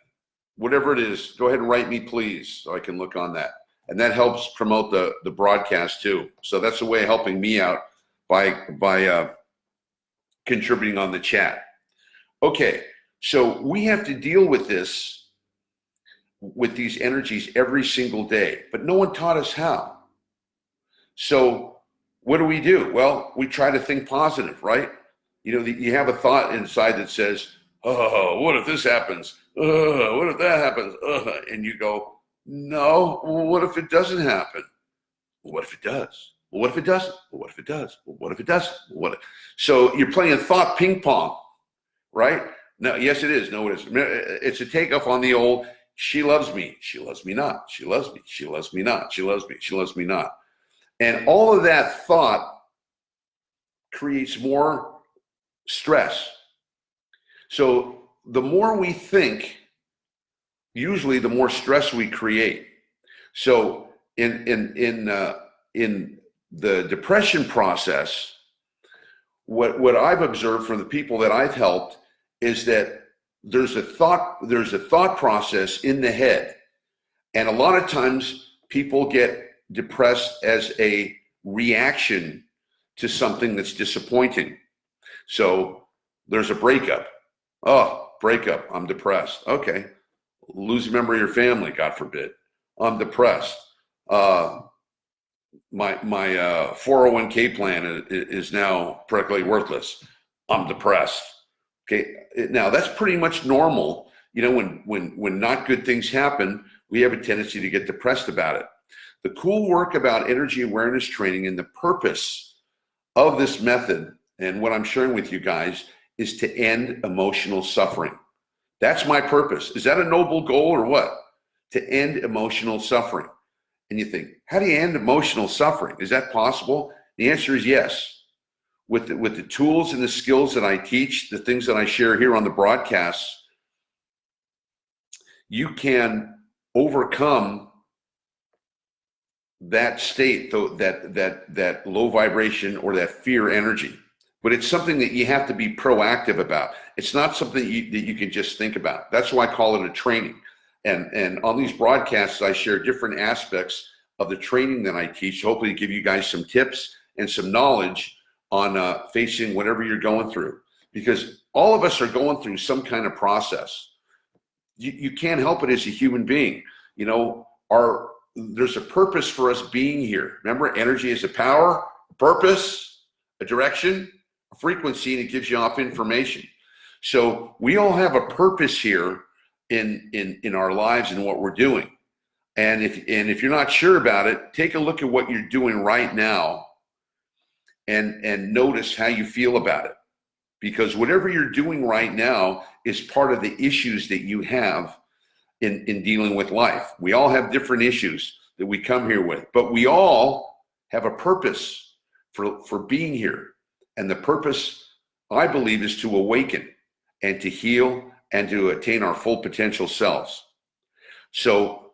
Whatever it is, go ahead and write me, please, so I can look on that. And that helps promote the broadcast too. So that's a way of helping me out by contributing on the chat. Okay, so we have to deal with this, with these energies every single day, but no one taught us how. So what do? Well, we try to think positive, right? You know, you have a thought inside that says, oh, what if this happens? What if that happens? And you go, no, well, what if it doesn't happen? Well, what if it does? Well, what if it doesn't? Well, what if it does? Well, what if it doesn't? Well, what if... So you're playing thought ping pong, right? No, yes, it is. No, it isn't. It's a takeoff on the old, she loves me. She loves me not. She loves me. She loves me not. She loves me. She loves me not. And all of that thought creates more stress. So the more we think, usually the more stress we create. So in the depression process, what I've observed from the people that I've helped is that there's a thought process in the head, and a lot of times people get depressed as a reaction to something that's disappointing. So there's a breakup. Oh, breakup, I'm depressed. Okay. Lose a member of your family, God forbid. I'm depressed. My 401k plan is now practically worthless. I'm depressed. Okay. Now that's pretty much normal. You know, when not good things happen, we have a tendency to get depressed about it. The cool work about energy awareness training and the purpose of this method and what I'm sharing with you guys is to end emotional suffering. That's my purpose. Is that a noble goal or what? To end emotional suffering. And you think, how do you end emotional suffering? Is that possible? The answer is yes. With the tools and the skills that I teach, the things that I share here on the broadcasts, you can overcome that state, that low vibration or that fear energy. But it's something that you have to be proactive about. It's not something that you can just think about. That's why I call it a training. And on these broadcasts, I share different aspects of the training that I teach, hopefully to give you guys some tips and some knowledge on facing whatever you're going through. Because all of us are going through some kind of process. You can't help it as a human being. You know, there's a purpose for us being here. Remember, energy is a power, a purpose, a direction, a frequency, and it gives you off information. So we all have a purpose here in our lives and what we're doing. And if you're not sure about it, take a look at what you're doing right now and notice how you feel about it. Because whatever you're doing right now is part of the issues that you have in dealing with life. We all have different issues that we come here with, but we all have a purpose for being here. And the purpose, I believe, is to awaken and to heal and to attain our full potential selves. So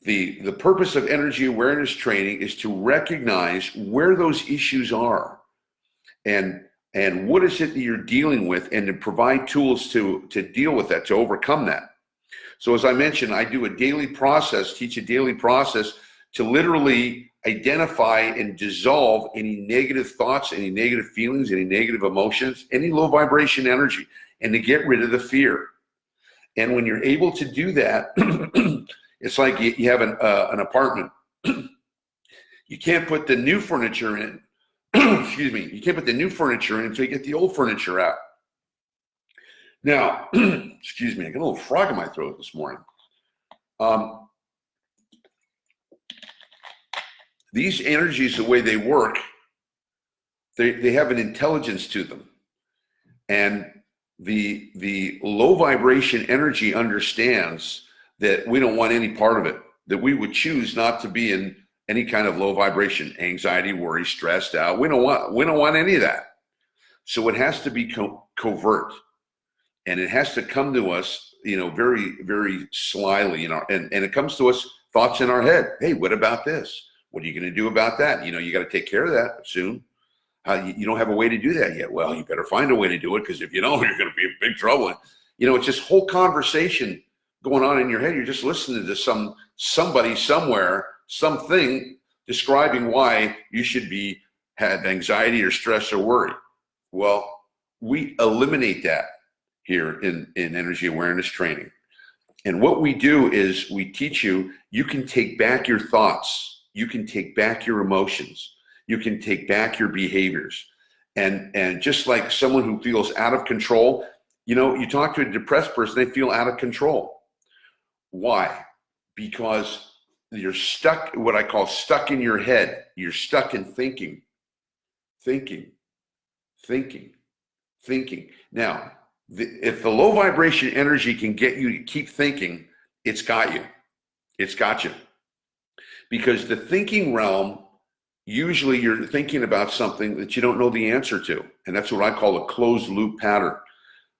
the purpose of energy awareness training is to recognize where those issues are and what is it that you're dealing with, and to provide tools to deal with that, to overcome that. So as I mentioned, I do a daily process, teach a daily process to literally identify and dissolve any negative thoughts, any negative feelings, any negative emotions, any low vibration energy, and to get rid of the fear. And when you're able to do that, it's like you have an apartment. You can't put the new furniture in. Excuse me. You can't put the new furniture in until you get the old furniture out. Now, excuse me, I got a little frog in my throat this morning. These energies, the way they work, they have an intelligence to them. And the low vibration energy understands that we don't want any part of it, that we would choose not to be in any kind of low vibration, anxiety, worry, stressed out. We don't want any of that. So it has to be covert. And it has to come to us, you know, very, very slyly, and it comes to us thoughts in our head. Hey, what about this? What are you going to do about that? You got to take care of that soon. You don't have a way to do that yet. Well, you better find a way to do it, because if you don't, you're going to be in big trouble. It's just whole conversation going on in your head. You're just listening to somebody somewhere, something describing why you should had anxiety or stress or worry. Well, we eliminate that here in energy awareness training. And what we do is we teach you can take back your thoughts. You can take back your emotions. You can take back your behaviors. And just like someone who feels out of control, you talk to a depressed person, they feel out of control. Why? Because you're stuck, what I call stuck in your head. You're stuck in thinking. Now, if the low vibration energy can get you to keep thinking, it's got you. It's got you. Because the thinking realm, usually you're thinking about something that you don't know the answer to. And that's what I call a closed loop pattern.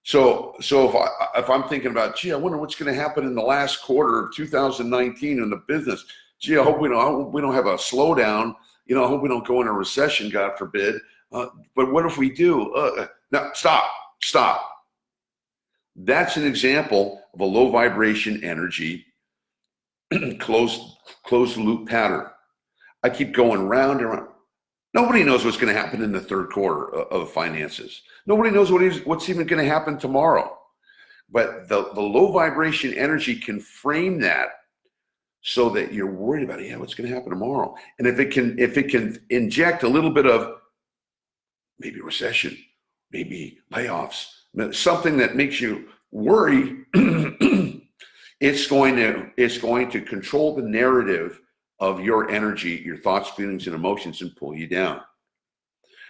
So if I'm thinking about, gee, I wonder what's going to happen in the last quarter of 2019 in the business. Gee, I hope we don't have a slowdown. I hope we don't go in a recession, God forbid. But what if we do? No, stop. That's an example of a low vibration energy closed loop pattern. I keep going round and round. Nobody knows what's going to happen in the third quarter of finances. Nobody knows what's even going to happen tomorrow. But the low vibration energy can frame that so that you're worried about, what's going to happen tomorrow. And if it can inject a little bit of maybe recession, maybe layoffs, something that makes you worry, it's going to control the narrative of your energy, your thoughts, feelings, and emotions, and pull you down.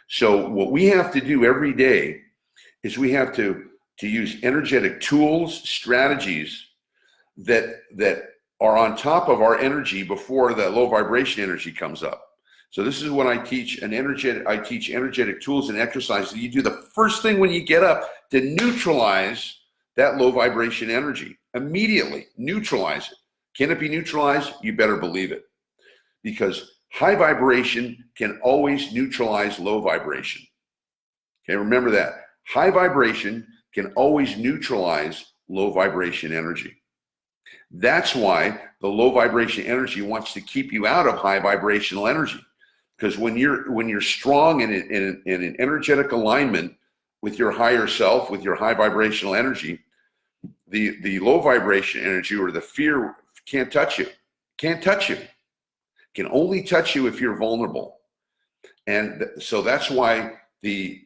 So what we have to do every day is we have to use energetic tools, strategies that are on top of our energy before the low vibration energy comes up. So this is what I teach. I teach energetic tools and exercises that you do the first thing when you get up to neutralize that low vibration energy. Immediately neutralize it. Can it be neutralized? You better believe it. Because high vibration can always neutralize low vibration. Okay, remember that. High vibration can always neutralize low vibration energy. That's why the low vibration energy wants to keep you out of high vibrational energy. Because when you're strong in an energetic alignment with your higher self, with your high vibrational energy, the low vibration energy or the fear can't touch you. Can only touch you if you're vulnerable. And so that's why the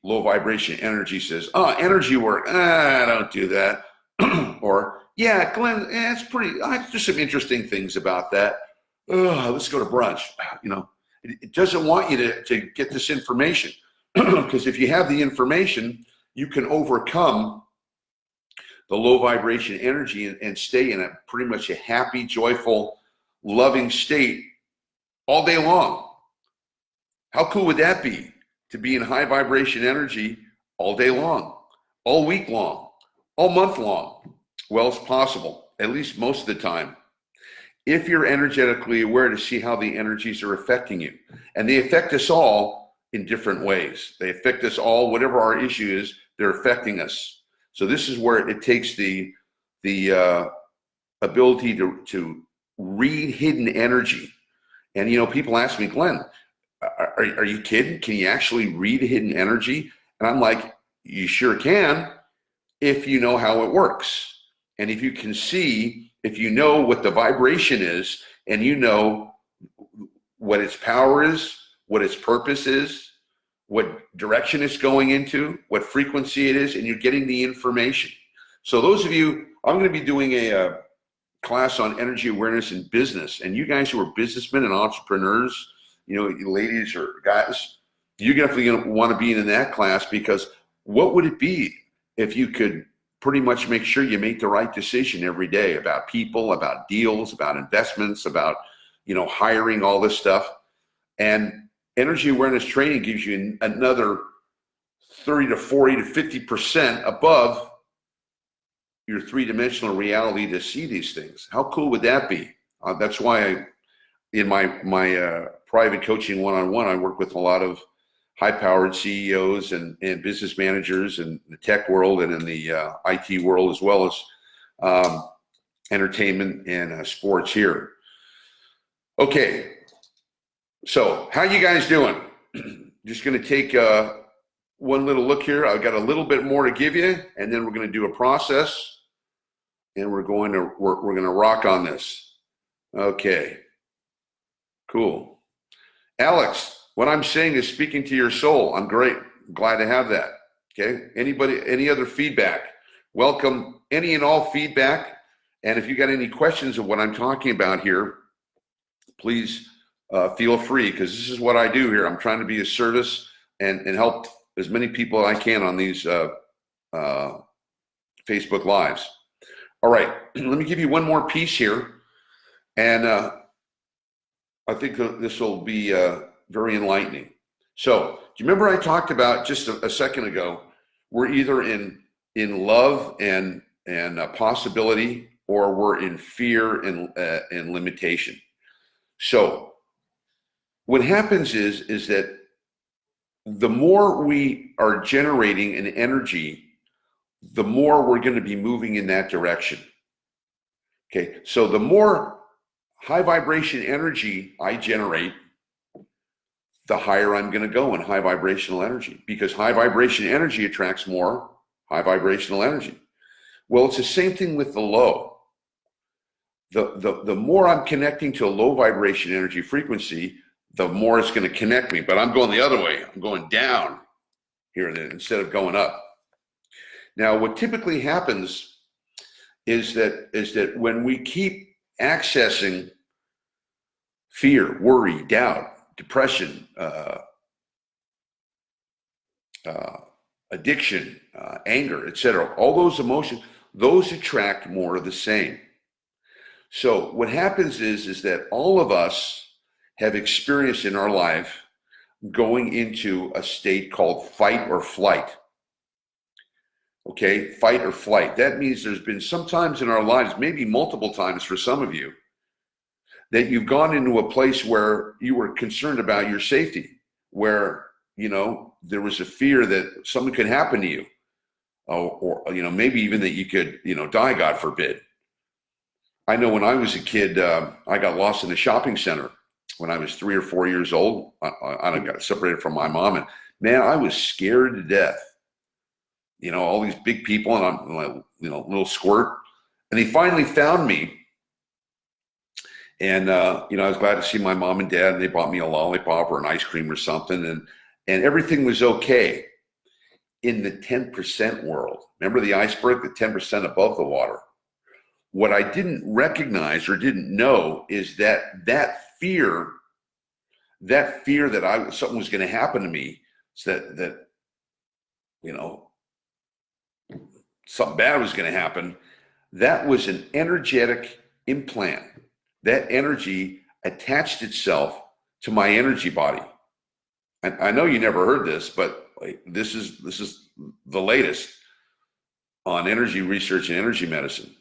low vibration energy says, energy work, I don't do that. Or, yeah, Glenn, it's pretty, there's some interesting things about that. Let's go to brunch. It doesn't want you to get this information. Because if you have the information, you can overcome the low vibration energy and stay in pretty much a happy, joyful, loving state all day long. How cool would that be, to be in high vibration energy all day long, all week long, all month long? Well, it's possible, at least most of the time, if you're energetically aware to see how the energies are affecting you. And they affect us all in different ways. They affect us all, whatever our issue is, they're affecting us. So this is where it takes the ability to read hidden energy. And people ask me, Glenn, are you kidding? Can you actually read hidden energy? And I'm like, you sure can, if you know how it works. And if you can see, if you know what the vibration is, and you know what its power is, what its purpose is, what direction it's going into, what frequency it is, and you're getting the information. So those of you, I'm going to be doing a class on energy awareness in business, and you guys who are businessmen and entrepreneurs, ladies or guys, you're definitely going to want to be in that class, because what would it be if you could pretty much make sure you make the right decision every day about people, about deals, about investments, about hiring, all this stuff. And energy awareness training gives you another 30 to 40 to 50% above your three-dimensional reality to see these things. How cool would that be? That's why in my private coaching one-on-one, I work with a lot of high-powered CEOs and business managers in the tech world and in the IT world, as well as entertainment and sports here. Okay, so how you guys doing? Just going to take one little look here. I've got a little bit more to give you, and then we're going to do a process, and we're going to rock on this. Okay, cool. Alex, what I'm saying is speaking to your soul. I'm great. I'm glad to have that. Okay. Anybody, any other feedback? Welcome any and all feedback. And if you got any questions of what I'm talking about here, please feel free, because this is what I do here. I'm trying to be of service and help as many people as I can on these Facebook Lives. All right, let me give you one more piece here. And I think this will be very enlightening. So, do you remember I talked about just a second ago, we're either in love and possibility, or we're in fear and limitation. So what happens is that the more we are generating an energy, the more we're going to be moving in that direction. Okay, so the more high vibration energy I generate, the higher I'm going to go in high vibrational energy, because high vibration energy attracts more high vibrational energy. Well, it's the same thing with the low. The more I'm connecting to a low vibration energy frequency, the more it's going to connect me. But I'm going the other way. I'm going down here instead of going up. Now, what typically happens is that when we keep accessing fear, worry, doubt, depression, addiction, anger, etc., all those emotions, those attract more of the same. So what happens is that all of us have experienced in our life going into a state called fight or flight. Okay, fight or flight. That means there's been some times in our lives, maybe multiple times for some of you, that you've gone into a place where you were concerned about your safety, where, you know, there was a fear that something could happen to you, or you know, maybe even that you could, you know, die, God forbid. I know when I was a kid, I got lost in a shopping center when I was 3 or 4 years old. I got separated from my mom, and man, I was scared to death. You know, all these big people, and I'm like, you know, little squirt. And they finally found me. And, you know, I was glad to see my mom and dad, and they bought me a lollipop or an ice cream or something. And everything was okay in the 10% world. Remember the iceberg, the 10% above the water? What I didn't recognize or didn't know is that fear that something was going to happen to me, so that, you know, something bad was going to happen, that was an energetic implant. That energy attached itself to my energy body. And I know you never heard this, but this is the latest on energy research and energy medicine.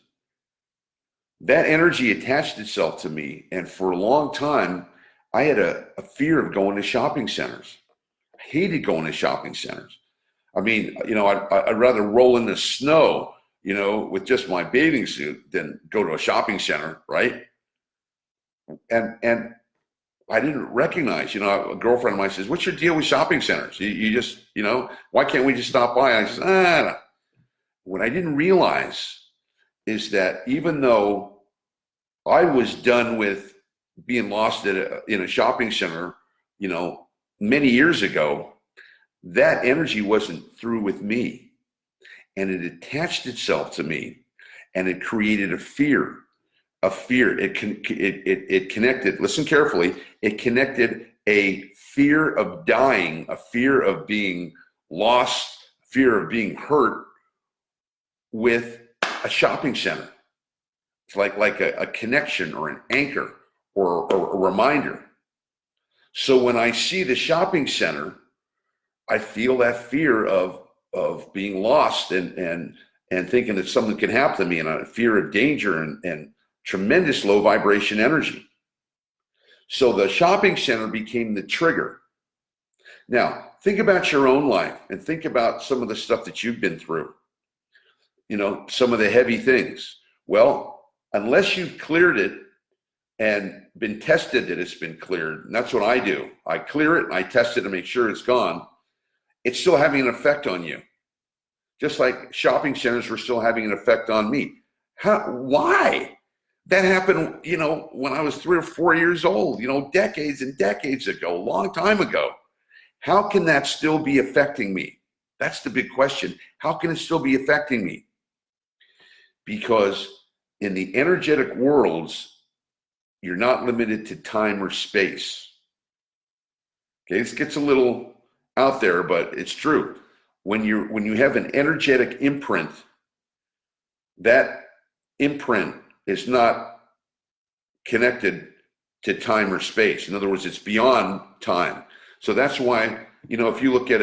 That energy attached itself to me, and for a long time, I had a fear of going to shopping centers. I hated going to shopping centers. I mean, you know, I'd rather roll in the snow, you know, with just my bathing suit than go to a shopping center, right? And I didn't recognize, you know, a girlfriend of mine says, "What's your deal with shopping centers? You just, you know, why can't we just stop by?" I said, What I didn't realize is that even though I was done with being lost in a shopping center, you know, many years ago, that energy wasn't through with me, and it attached itself to me, and it created a fear. It connected, listen carefully, it connected a fear of dying, a fear of being lost, fear of being hurt with a shopping center. It's like a connection or an anchor or a reminder. So when I see the shopping center, I feel that fear of being lost and thinking that something can happen to me, and a fear of danger and tremendous low vibration energy. So the shopping center became the trigger. Now, think about your own life and think about some of the stuff that you've been through, some of the heavy things. Well, unless you've cleared it and been tested that it's been cleared, and that's what I do. I clear it and I test it to make sure it's gone. It's still having an effect on you. Just like shopping centers were still having an effect on me. Why? That happened, when I was 3 or 4 years old, decades and decades ago, a long time ago. How can that still be affecting me? That's the big question. How can it still be affecting me? Because in the energetic worlds, you're not limited to time or space. Okay, this gets a little out there, but it's true. When you have an energetic imprint, that imprint is not connected to time or space. In other words, it's beyond time. So that's why, if you look at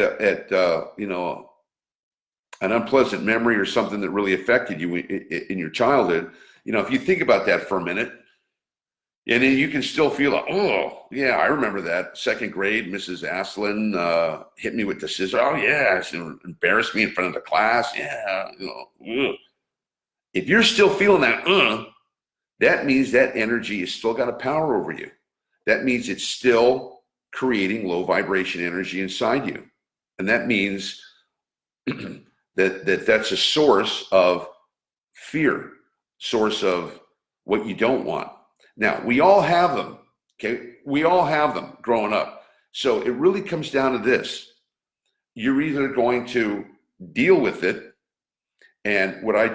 an unpleasant memory or something that really affected you in your childhood, if you think about that for a minute, and then you can still feel like, oh, yeah, I remember that. 2nd grade, Mrs. Aslan hit me with the scissors. Oh, yeah, she embarrassed me in front of the class. Yeah, ugh. If you're still feeling that, that means that energy has still got a power over you. That means it's still creating low vibration energy inside you. And that means that's a source of fear, source of what you don't want. Now, we all have them, okay? We all have them growing up. So it really comes down to this. You're either going to deal with it, and what I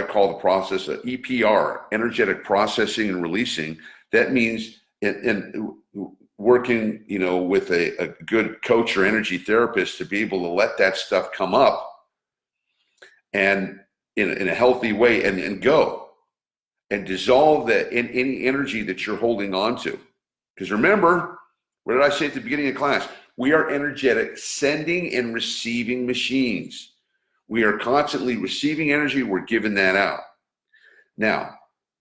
call the process of EPR, energetic processing and releasing. That means in working, with a good coach or energy therapist to be able to let that stuff come up and in a healthy way and go and dissolve that in any energy that you're holding on to. Because remember, what did I say at the beginning of class? We are energetic sending and receiving machines. We are constantly receiving energy. We're giving that out. Now,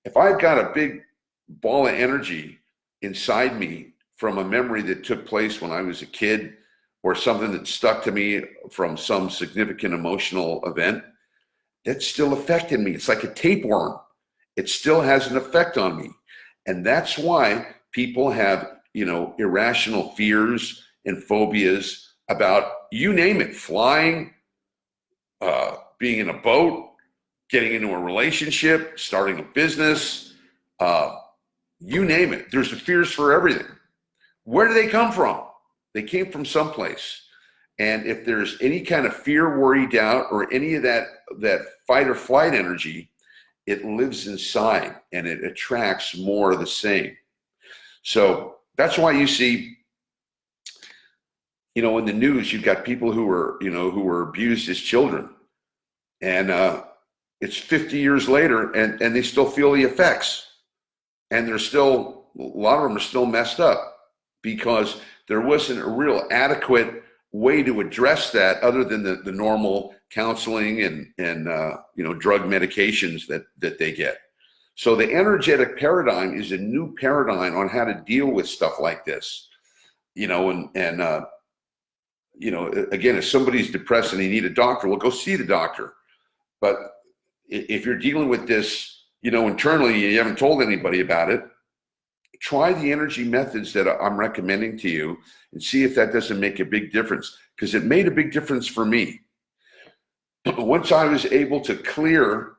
if I've got a big ball of energy inside me from a memory that took place when I was a kid or something that stuck to me from some significant emotional event, that's still affecting me. It's like a tapeworm. It still has an effect on me. And that's why people have, irrational fears and phobias about, you name it, flying, being in a boat, getting into a relationship, starting a business, you name it. There's the fears for everything. Where do they come from? They came from someplace. And if there's any kind of fear, worry, doubt, or any of that fight or flight energy, it lives inside and it attracts more of the same. So that's why you see, in the news, you've got people who were abused as children. And it's 50 years later and they still feel the effects. And a lot of them are still messed up because there wasn't a real adequate way to address that other than the normal counseling and drug medications that they get. So the energetic paradigm is a new paradigm on how to deal with stuff like this. Again, if somebody's depressed and they need a doctor, well, go see the doctor. But if you're dealing with this, internally, you haven't told anybody about it, try the energy methods that I'm recommending to you and see if that doesn't make a big difference, because it made a big difference for me. Once I was able to clear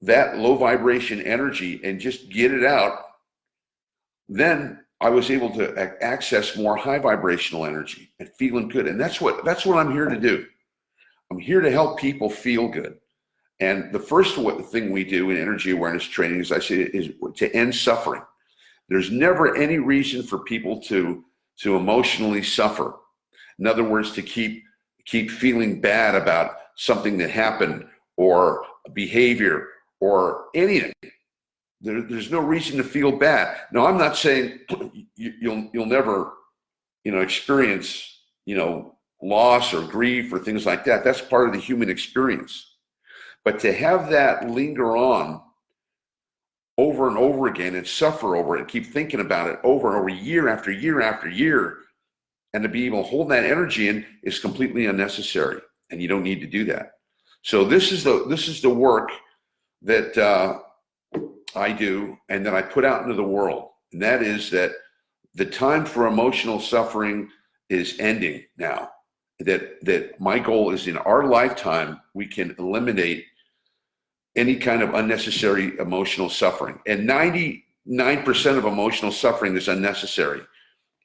that low vibration energy and just get it out, then I was able to access more high vibrational energy and feeling good. And that's what I'm here to do. I'm here to help people feel good. And the first thing we do in energy awareness training, as I say, is to end suffering. There's never any reason for people to emotionally suffer. In other words, to keep feeling bad about something that happened or behavior or anything. There's no reason to feel bad. Now, I'm not saying you'll never, experience, loss or grief or things like that. That's part of the human experience. But to have that linger on over and over again and suffer over it and keep thinking about it over and over, year after year after year. And to be able to hold that energy in is completely unnecessary, and you don't need to do that. So this is the work that I do and that I put out into the world. And that is that the time for emotional suffering is ending now. That my goal is in our lifetime, we can eliminate any kind of unnecessary emotional suffering. And 99% of emotional suffering is unnecessary.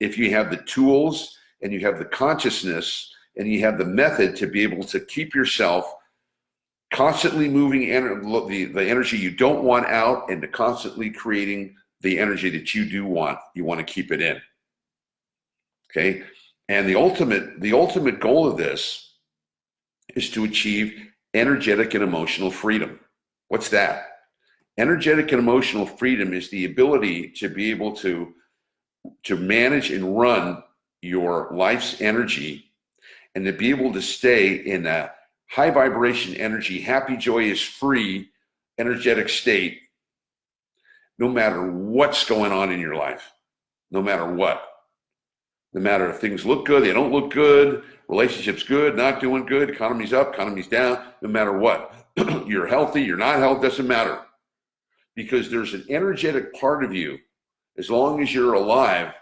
If you have the tools and you have the consciousness and you have the method to be able to keep yourself constantly moving the energy you don't want out, and to constantly creating the energy that you do want, you want to keep it in. Okay? And the ultimate goal of this is to achieve energetic and emotional freedom. What's that? Energetic and emotional freedom is the ability to be able to manage and run your life's energy, and to be able to stay in a high vibration energy, happy, joyous, free, energetic state, no matter what's going on in your life, no matter what. No matter if things look good, they don't look good, relationships good, not doing good, economy's up, economy's down, no matter what. You're healthy, you're not healthy, doesn't matter. Because there's an energetic part of you, as long as you're alive,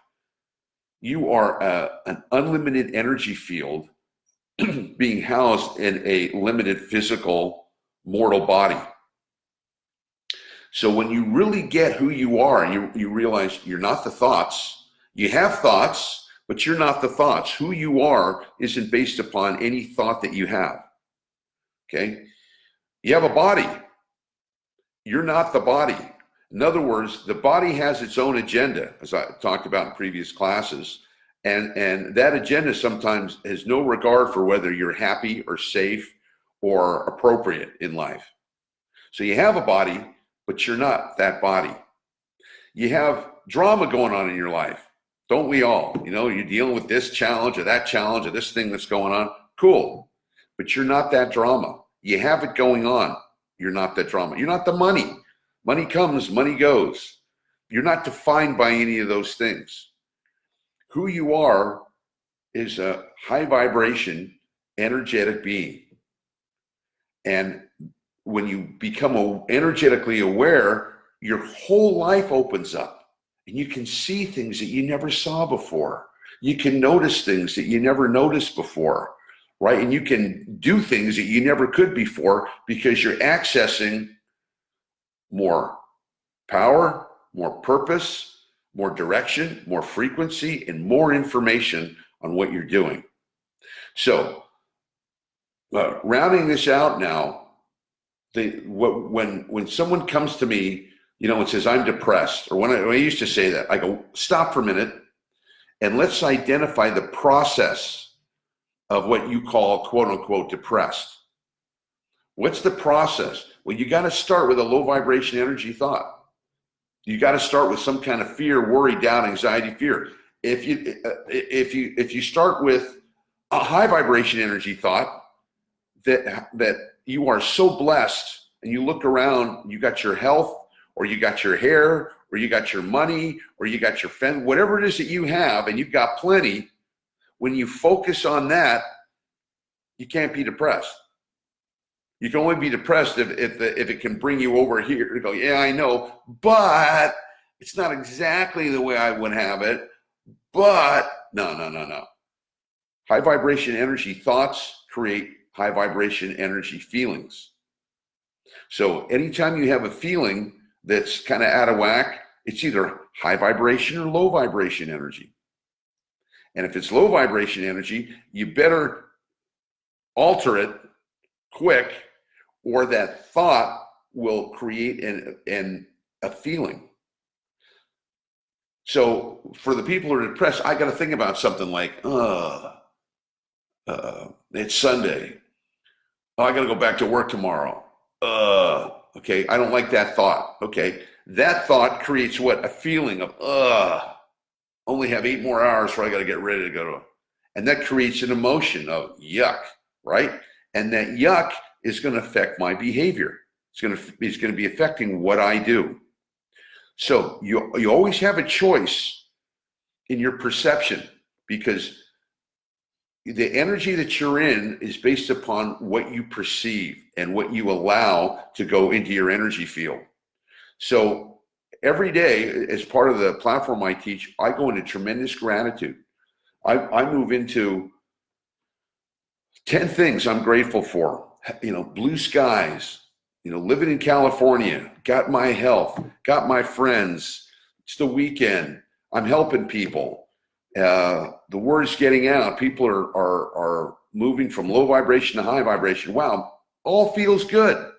you are an unlimited energy field being housed in a limited physical mortal body. So when you really get who you are, and you realize you're not the thoughts, you have thoughts, but you're not the thoughts. Who you are isn't based upon any thought that you have. Okay? You have a body. You're not the body. In other words, the body has its own agenda, as I talked about in previous classes. And that agenda sometimes has no regard for whether you're happy or safe or appropriate in life. So you have a body, but you're not that body. You have drama going on in your life. Don't we all? You know, you're dealing with this challenge or that challenge or this thing that's going on. Cool. But you're not that drama. You have it going on. You're not that drama. You're not the money. Money comes, money goes. You're not defined by any of those things. Who you are is a high vibration, energetic being. And when you become energetically aware, your whole life opens up. And you can see things that you never saw before. You can notice things that you never noticed before, right? And you can do things that you never could before, because you're accessing more power, more purpose, more direction, more frequency, and more information on what you're doing. So, rounding this out now, when someone comes to me, you know, and says, I'm depressed, or when I used to say that, I go, stop for a minute and let's identify the process of what you call, quote unquote, depressed. What's the process? Well, you got to start with a low vibration energy thought. You got to start with some kind of fear, worry, doubt, anxiety, fear. If you start with a high vibration energy thought, that you are so blessed, and you look around, you got your health, or you got your hair, or you got your money, or you got your friend, whatever it is that you have, and you've got plenty. When you focus on that, you can't be depressed. You can only be depressed if it can bring you over here to go, yeah, I know, but it's not exactly the way I would have it. But no. High vibration energy thoughts create high vibration energy feelings. So anytime you have a feeling that's kind of out of whack, it's either high vibration or low vibration energy. And if it's low vibration energy, you better alter it quick, or that thought will create a feeling. So for the people who are depressed, I got to think about something like, it's Sunday. Oh, I got to go back to work tomorrow. Okay, I don't like that thought. Okay, that thought creates what? A feeling of, only have 8 more hours before I got to get ready to go to. And that creates an emotion of yuck, right? And that yuck is going to affect my behavior. It's going to be affecting what I do. So you always have a choice in your perception, because the energy that you're in is based upon what you perceive and what you allow to go into your energy field. So every day, as part of the platform I teach, I go into tremendous gratitude. I move into 10 things I'm grateful for. Blue skies, living in California, got my health, got my friends. It's the weekend. I'm helping people. The word's getting out. People are moving from low vibration to high vibration. Wow, all feels good.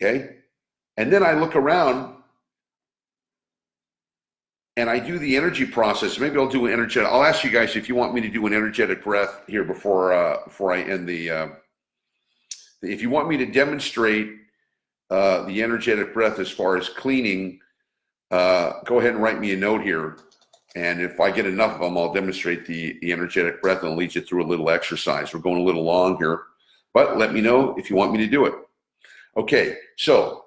Okay. And then I look around and I do the energy process. Maybe I'll do an energetic. I'll ask you guys if you want me to do an energetic breath here before I end the. If you want me to demonstrate the energetic breath as far as cleaning, go ahead and write me a note here. And if I get enough of them, I'll demonstrate the energetic breath and I'll lead you through a little exercise. We're going a little long here, but let me know if you want me to do it. Okay, so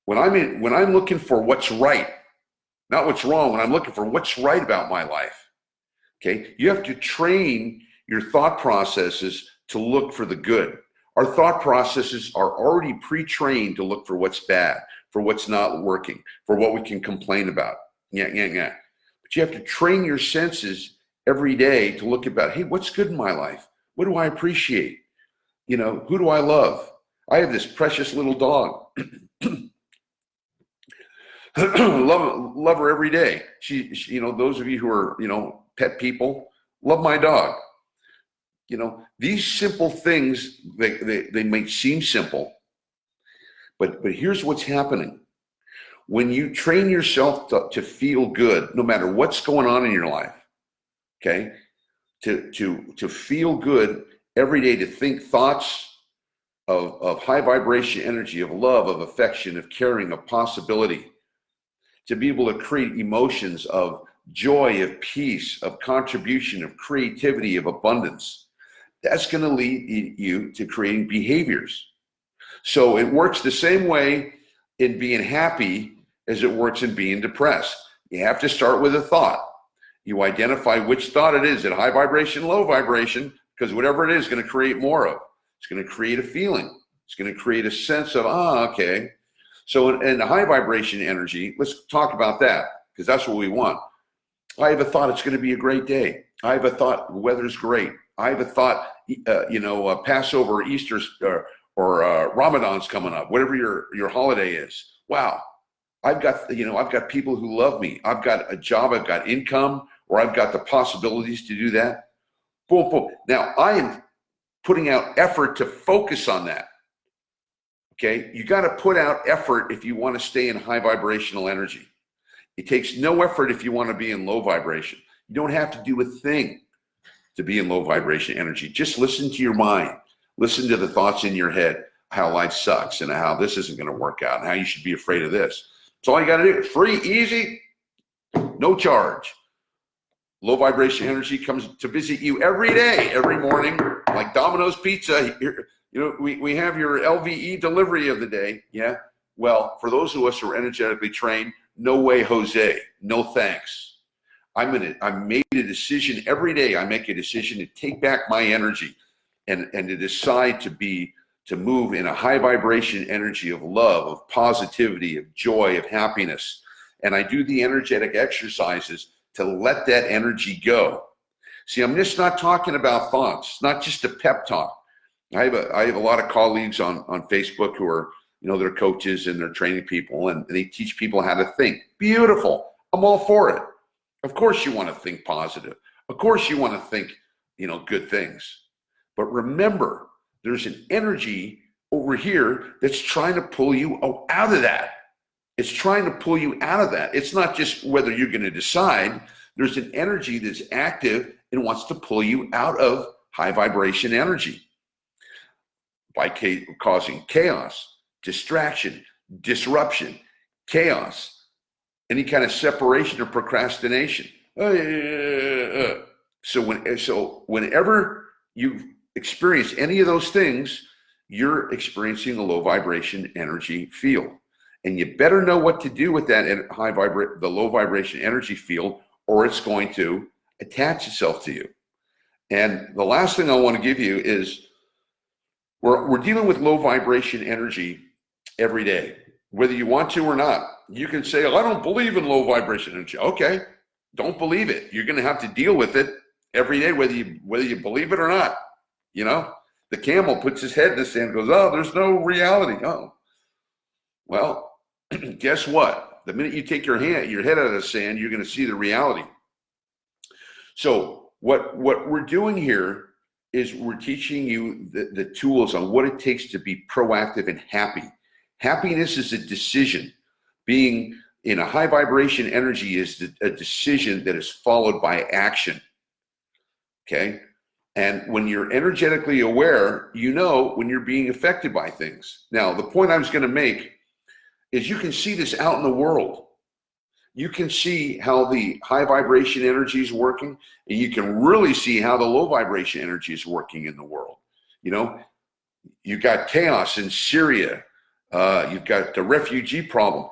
when I'm looking for what's right, not what's wrong, when I'm looking for what's right about my life, okay, you have to train your thought processes to look for the good. Our thought processes are already pre-trained to look for what's bad, for what's not working, for what we can complain about. Yeah. But you have to train your senses every day to look about, hey, what's good in my life? What do I appreciate? Who do I love? I have this precious little dog. love her every day. She, those of you who are, pet people, love my dog. These simple things, they might seem simple, but here's what's happening. When you train yourself to feel good, no matter what's going on in your life, okay, to feel good every day, to think thoughts of high vibration energy, of love, of affection, of caring, of possibility, to be able to create emotions of joy, of peace, of contribution, of creativity, of abundance. That's going to lead you to creating behaviors. So it works the same way in being happy as it works in being depressed. You have to start with a thought. You identify which thought it is, at high vibration, low vibration, because whatever it is going to create more of. It's going to create a feeling. It's going to create a sense of, okay. So in the high vibration energy, let's talk about that, because that's what we want. I have a thought it's going to be a great day. I have a thought the weather's great. I have a thought, Passover, Easter, or Ramadan's coming up, whatever your holiday is. Wow, I've got people who love me. I've got a job, I've got income, or I've got the possibilities to do that. Boom, boom. Now I am putting out effort to focus on that. Okay, you got to put out effort if you want to stay in high vibrational energy. It takes no effort if you want to be in low vibration. You don't have to do a thing to be in low vibration energy. Just listen to your mind. Listen to the thoughts in your head, how life sucks and how this isn't going to work out and how you should be afraid of this. That's all you got to do. Free, easy, no charge. Low vibration energy comes to visit you every day, every morning, like Domino's Pizza. We have your LVE delivery of the day. Yeah. Well, for those of us who are energetically trained, no way, Jose. No thanks. I made a decision every day. I make a decision to take back my energy and to decide to move in a high vibration energy of love, of positivity, of joy, of happiness. And I do the energetic exercises to let that energy go. See, I'm just not talking about thoughts, not just a pep talk. I have a lot of colleagues on Facebook who are, they're coaches and they're training people and they teach people how to think. Beautiful. I'm all for it. Of course you want to think positive. Of course you want to think, good things. But remember, there's an energy over here that's trying to pull you out of that. It's trying to pull you out of that. It's not just whether you're going to decide. There's an energy that's active and wants to pull you out of high vibration energy by causing chaos, distraction, disruption, chaos, any kind of separation or procrastination. So whenever you experience any of those things, you're experiencing a low vibration energy field. And you better know what to do with that the low vibration energy field, or it's going to attach itself to you. And the last thing I want to give you is we're dealing with low vibration energy every day, whether you want to or not. You can say, I don't believe in low vibration energy. Okay, don't believe it. You're going to have to deal with it every day, whether you believe it or not. You know, the camel puts his head in the sand and goes, oh, there's no reality. Oh, well, guess what? The minute you take your head out of the sand, you're going to see the reality. So what we're doing here is we're teaching you the tools on what it takes to be proactive and happy. Happiness is a decision. Being in a high vibration energy is a decision that is followed by action. Okay? And when you're energetically aware, you know when you're being affected by things. Now, the point I was going to make is you can see this out in the world. You can see how the high vibration energy is working, and you can really see how the low vibration energy is working in the world. You know, you've got chaos in Syria. You've got the refugee problem.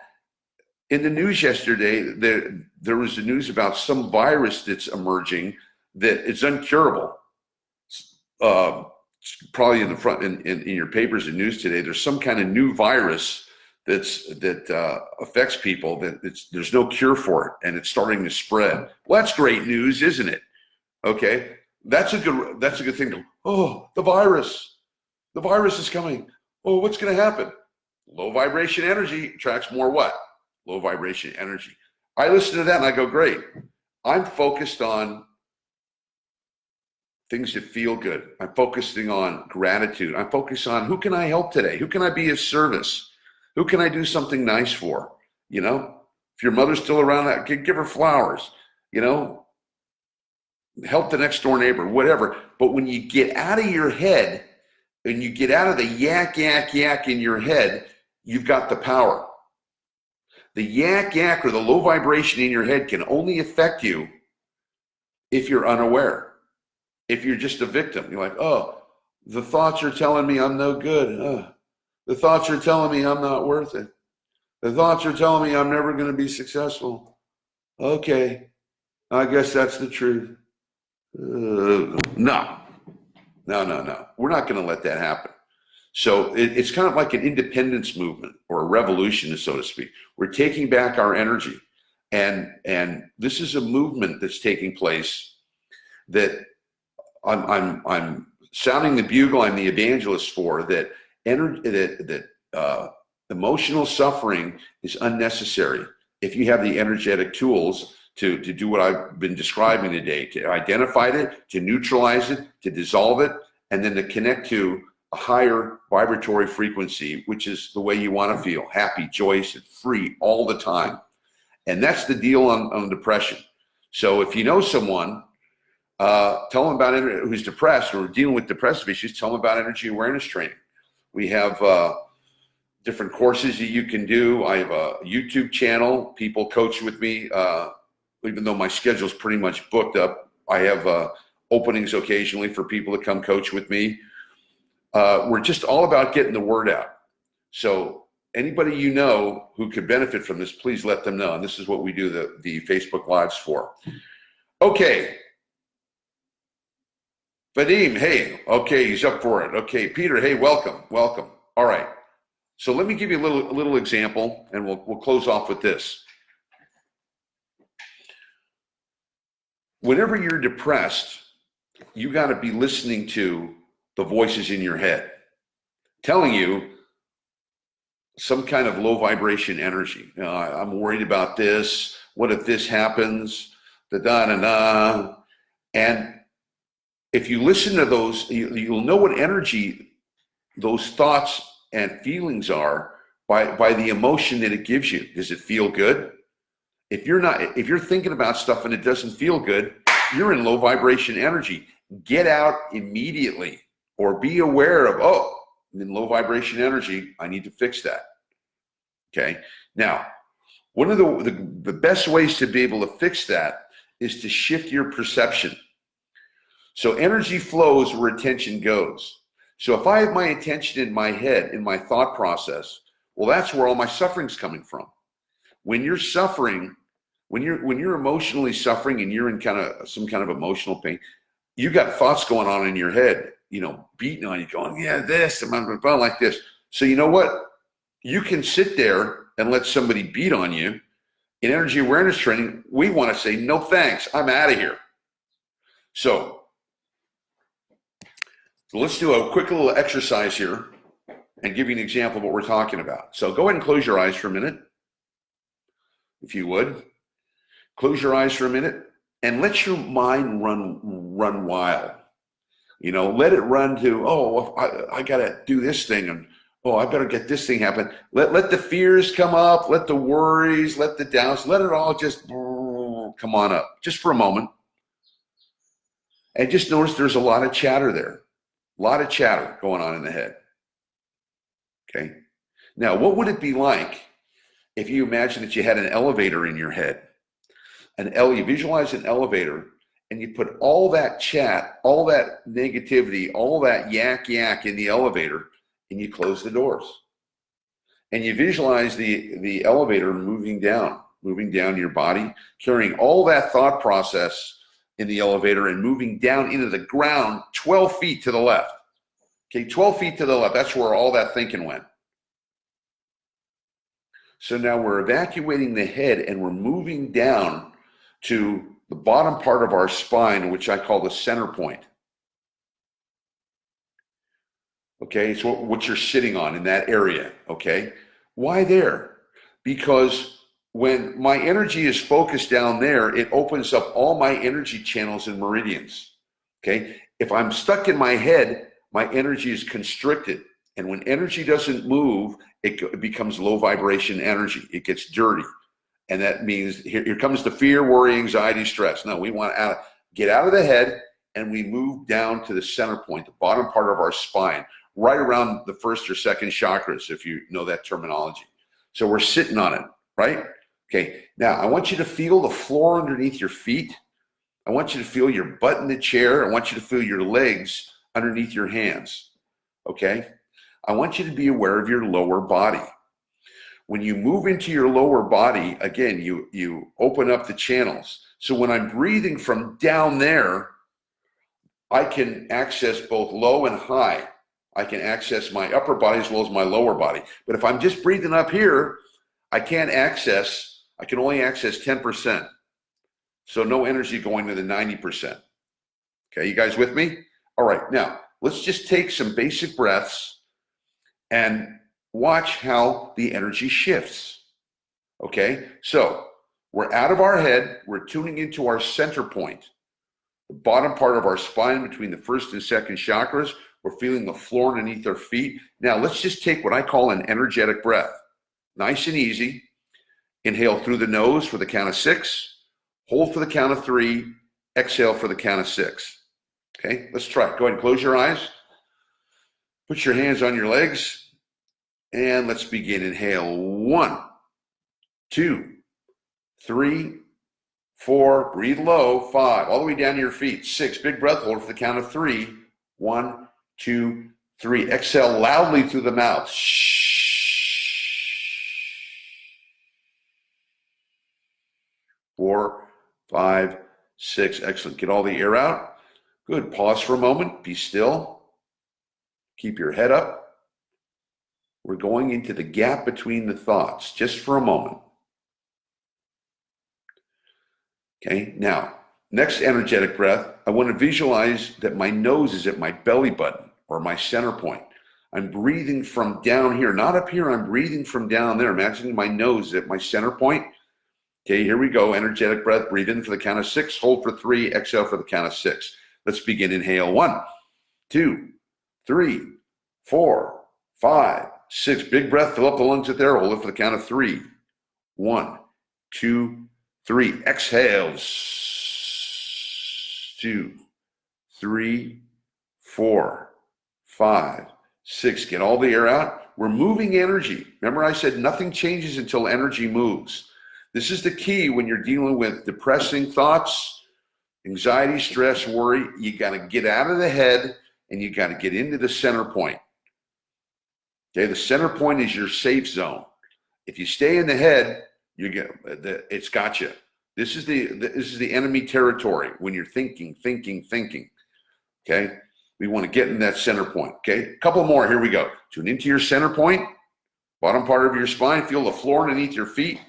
In the news yesterday, there was the news about some virus that's emerging that is uncurable. Probably in the front in your papers and news today, there's some kind of new virus that affects people there's no cure for it, and it's starting to spread. Well, that's great news, isn't it? Okay, that's a good thing. Oh, the virus is coming. Oh, what's going to happen? Low vibration energy attracts more what? Low vibration energy. I listen to that and I go, great. I'm focused on things that feel good. I'm focusing on gratitude. I'm focused on who can I help today? Who can I be of service? Who can I do something nice for? You know, if your mother's still around, give her flowers, you know, help the next door neighbor, whatever. But when you get out of your head and you get out of the yak in your head, you've got the power. The yak or the low vibration in your head can only affect you if you're unaware. If you're just a victim, you're like, oh, the thoughts are telling me I'm no good. The thoughts are telling me I'm not worth it. The thoughts are telling me I'm never going to be successful. Okay, I guess that's the truth. No. We're not going to let that happen. So it's kind of like an independence movement or a revolution, so to speak. We're taking back our energy. And this is a movement that's taking place that I'm sounding the bugle. I'm the evangelist for that. Emotional suffering is unnecessary if you have the energetic tools to do what I've been describing today, to identify it, to neutralize it, to dissolve it, and then to connect to a higher vibratory frequency, which is the way you want to feel, happy, joyous, and free all the time. And that's the deal on depression. So if you know someone, tell them about who's depressed or dealing with depressive issues, tell them about energy awareness training. We have different courses that you can do. I have a YouTube channel. People coach with me. Even though my schedule is pretty much booked up, I have openings occasionally for people to come coach with me. We're just all about getting the word out. So anybody you know who could benefit from this, please let them know. And this is what we do the Facebook Lives for. Okay. Vadim, hey, okay, he's up for it. Okay, Peter, hey, welcome. All right. So let me give you a little example, and we'll close off with this. Whenever you're depressed, you got to be listening to the voices in your head telling you some kind of low vibration energy. You know, I'm worried about this. What if this happens? Da-da-da-da. And if you listen to those, you'll know what energy those thoughts and feelings are by the emotion that it gives you. Does it feel good? If you're thinking about stuff and it doesn't feel good, you're in low vibration energy. Get out immediately, or be aware of, oh, I'm in low vibration energy. I need to fix that. Okay. Now, one of the best ways to be able to fix that is to shift your perception. So energy flows where attention goes. So if I have my attention in my head, in my thought process, Well, that's where all my suffering's coming from. When you're suffering, when you're emotionally suffering and you're in kind of some kind of emotional pain, you got thoughts going on in your head, beating on you, going, yeah, this, and I'm like this. So you know what? You can sit there and let somebody beat on you. In energy awareness training, we want to say, no thanks, I'm out of here. So let's do a quick little exercise here and give you an example of what we're talking about. So go ahead and close your eyes for a minute, if you would. Close your eyes for a minute and let your mind run wild. Let it run to, I got to do this thing, and I better get this thing happen. Let the fears come up, let the worries, let the doubts, let it all just come on up, just for a moment. And just notice there's a lot of chatter there, a lot of chatter going on in the head. Okay. Now, what would it be like if you imagine that you had an elevator in your head? You visualize an elevator, and you put all that chat, all that negativity, all that yak in the elevator, and you close the doors. And you visualize the elevator moving down your body, carrying all that thought process in the elevator and moving down into the ground 12 feet to the left. Okay, 12 feet to the left, that's where all that thinking went. So now we're evacuating the head and we're moving down to the bottom part of our spine, which I call the center point. Okay, it's what you're sitting on in that area, okay? Why there? Because when my energy is focused down there, it opens up all my energy channels and meridians, okay? If I'm stuck in my head, my energy is constricted. And when energy doesn't move, it becomes low vibration energy. It gets dirty. And that means here comes the fear, worry, anxiety, stress. No, we want to get out of the head and we move down to the center point, the bottom part of our spine, right around the first or second chakras, if you know that terminology. So we're sitting on it, right? Okay, now I want you to feel the floor underneath your feet. I want you to feel your butt in the chair. I want you to feel your legs underneath your hands, okay? I want you to be aware of your lower body. When you move into your lower body, again, you open up the channels. So when I'm breathing from down there, I can access both low and high. I can access my upper body as well as my lower body. But if I'm just breathing up here, I can only access 10%. So no energy going to the 90%. Okay, you guys with me? All right, now let's just take some basic breaths and watch how the energy shifts. Okay, so we're out of our head, we're tuning into our center point, the bottom part of our spine between the first and second chakras. We're feeling the floor underneath our feet. Now let's just take what I call an energetic breath. Nice and easy. Inhale through the nose for the count of 6, hold for the count of 3, exhale for the count of 6. Okay, let's try it. Go ahead and close your eyes. Put your hands on your legs. And let's begin. Inhale, 1, 2, 3, 4, breathe low, 5, all the way down to your feet, 6, big breath, hold for the count of 3, 1, 2, 3, exhale loudly through the mouth, 4, 5, 6, excellent, get all the air out, good, pause for a moment, be still, keep your head up. We're going into the gap between the thoughts, just for a moment. Okay, now, next energetic breath, I want to visualize that my nose is at my belly button or my center point. I'm breathing from down here, not up here, I'm breathing from down there. Imagining my nose is at my center point. Okay, here we go, energetic breath, breathe in for the count of 6, hold for 3, exhale for the count of 6. Let's begin, inhale, 1, 2, 3, 4, 5, 6, big breath, fill up the lungs with air, hold it for the count of 3, 1, 2, 3, exhale, 2, 3, 4, 5, 6, get all the air out. We're moving energy. Remember I said nothing changes until energy moves. This is the key when you're dealing with depressing thoughts, anxiety, stress, worry. You got to get out of the head and you got to get into the center point. Okay, the center point is your safe zone. If you stay in the head, you get it's got you. This is the enemy territory when you're thinking. Okay, we want to get in that center point. Okay, a couple more. Here we go. Tune into your center point, bottom part of your spine. Feel the floor underneath your feet.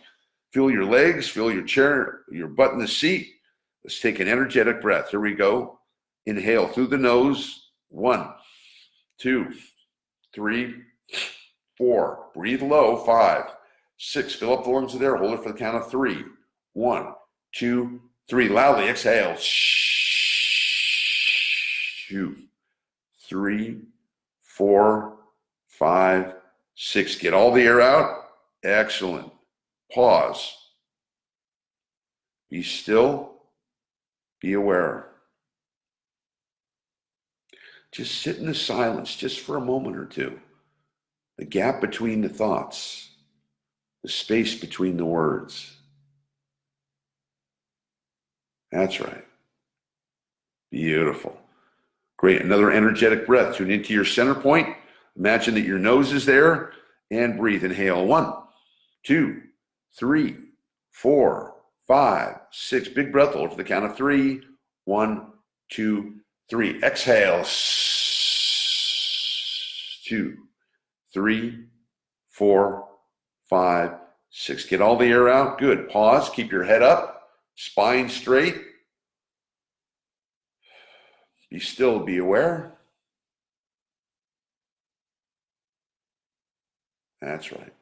Feel your legs. Feel your chair, your butt in the seat. Let's take an energetic breath. Here we go. Inhale through the nose. 1, 2, 3, 4. Breathe low. 5, 6. Fill up the lungs with air. Hold it for the count of 3. 1, 2, 3. Loudly exhale. 2, 3, 4, 5, 6. Get all the air out. Excellent. Pause. Be still. Be aware. Just sit in the silence just for a moment or two. The gap between the thoughts. The space between the words. That's right. Beautiful. Great. Another energetic breath. Tune into your center point. Imagine that your nose is there and breathe. Inhale. 1, 2, 3, 4, 5, 6. Big breath. Hold for the count of 3. 1, 2, 3. Exhale. 2, 3, 4, 5, 6. Get all the air out. Good. Pause. Keep your head up. Spine straight. Be still. Be aware. That's right.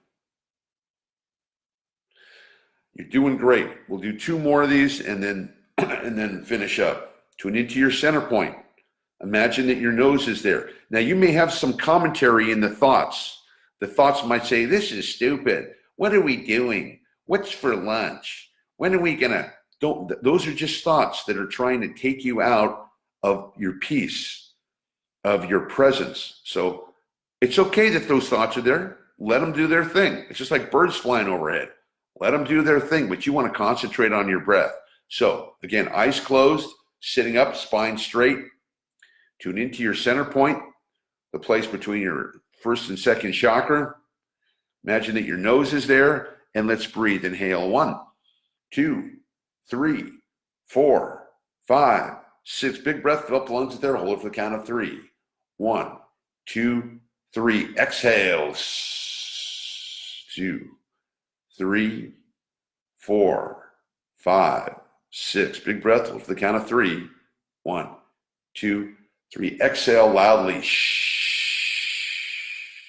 You're doing great. We'll do 2 more of these and then finish up. Tune into your center point. Imagine that your nose is there. Now you may have some commentary in the thoughts. The thoughts might say, this is stupid. What are we doing? What's for lunch? When are we gonna? Those are just thoughts that are trying to take you out of your peace, of your presence. So it's okay that those thoughts are there. Let them do their thing. It's just like birds flying overhead. Let them do their thing, but you want to concentrate on your breath. So again, eyes closed, sitting up, spine straight. Tune into your center point, the place between your first and second chakra. Imagine that your nose is there, and let's breathe. Inhale. 1, 2, 3, 4, 5, 6. Big breath. Fill up the lungs there. Hold it for the count of 3. 1, 2, 3. Exhale. 2, 3, 4, 5, 6. Big breath. Hold for the count of 3. 1, 2, 3. Exhale loudly.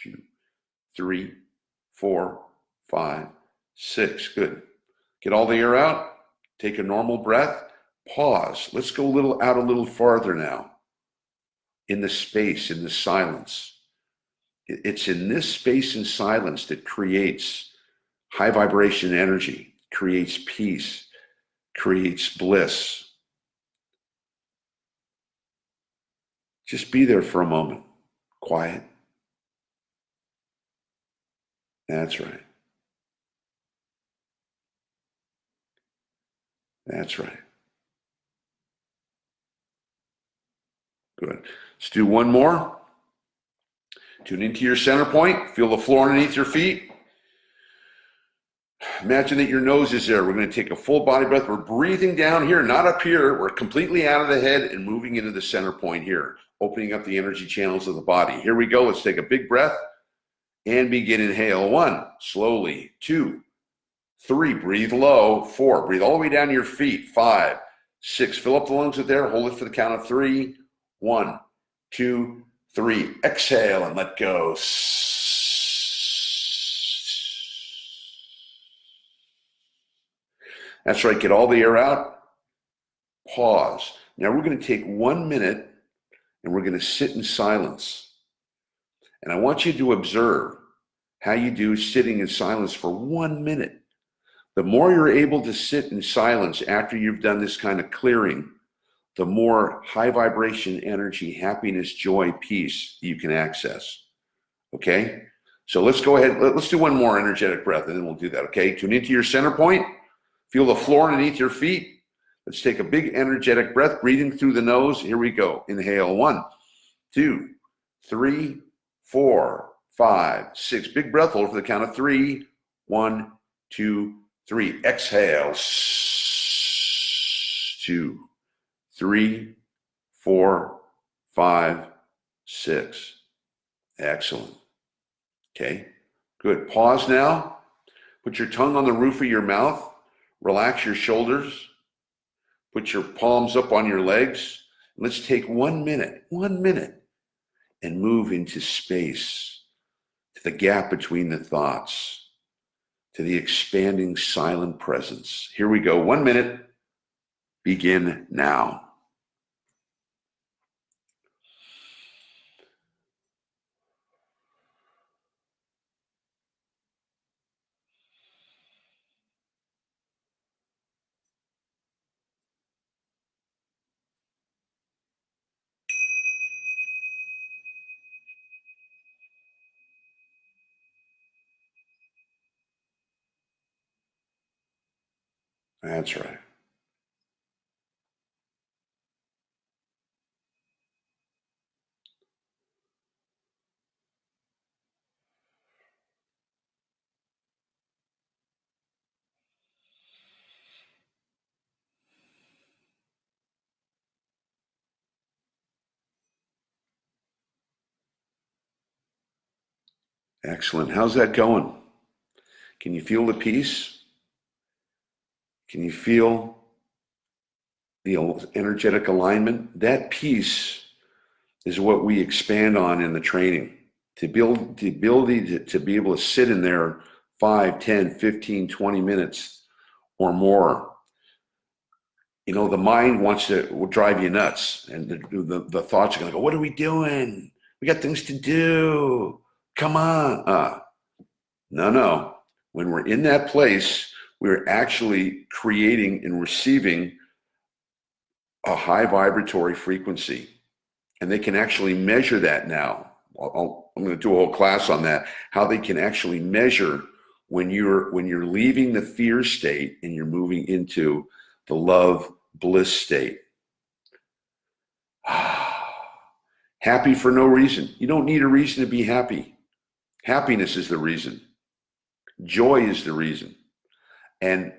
2, 3, 4, 5, 6. Good. Get all the air out. Take a normal breath. Pause. Let's go a little farther now. In the space, in the silence. It's in this space and silence that creates high vibration energy, creates peace, creates bliss. Just be there for a moment. Quiet. That's right. That's right. Good. Let's do one more. Tune into your center point. Feel the floor underneath your feet. Imagine that your nose is there. We're going to take a full body breath. We're breathing down here, not up here. We're completely out of the head and moving into the center point here, opening up the energy channels of the body. Here we go. Let's take a big breath and begin. Inhale. 1, slowly. 2, 3, breathe low. 4, breathe all the way down to your feet. 5, 6, fill up the lungs with air. Hold it for the count of 3. 1, 2, 3. Exhale and let go. That's right. Get all the air out. Pause. Now we're going to take 1 minute and we're going to sit in silence. And I want you to observe how you do sitting in silence for 1 minute. The more you're able to sit in silence after you've done this kind of clearing, the more high vibration energy, happiness, joy, peace you can access. Okay? So let's go ahead. Let's do one more energetic breath and then we'll do that. Okay? Tune into your center point. Feel the floor underneath your feet. Let's take a big energetic breath, breathing through the nose. Here we go. Inhale. 1, 2, 3, 4, 5, 6. Big breath hold for the count of 3. 1, 2, 3. Exhale. 2, 3, 4, 5, 6. Excellent. Okay, good. Pause now. Put your tongue on the roof of your mouth. Relax your shoulders. Put your palms up on your legs. Let's take 1 minute, and move into space, to the gap between the thoughts, to the expanding silent presence. Here we go. 1 minute. Begin now. That's right. Excellent. How's that going? Can you feel the peace? Can you feel the energetic alignment? That peace is what we expand on in the training. To build the ability to be able to sit in there 5, 10, 15, 20 minutes or more. You know, the mind wants to drive you nuts, and the thoughts are going to go, what are we doing? We got things to do. Come on. No. When we're in that place, we're actually creating and receiving a high vibratory frequency. And they can actually measure that now. I'm going to do a whole class on that, how they can actually measure when you're leaving the fear state and you're moving into the love bliss state. Happy for no reason. You don't need a reason to be happy. Happiness is the reason. Joy is the reason. And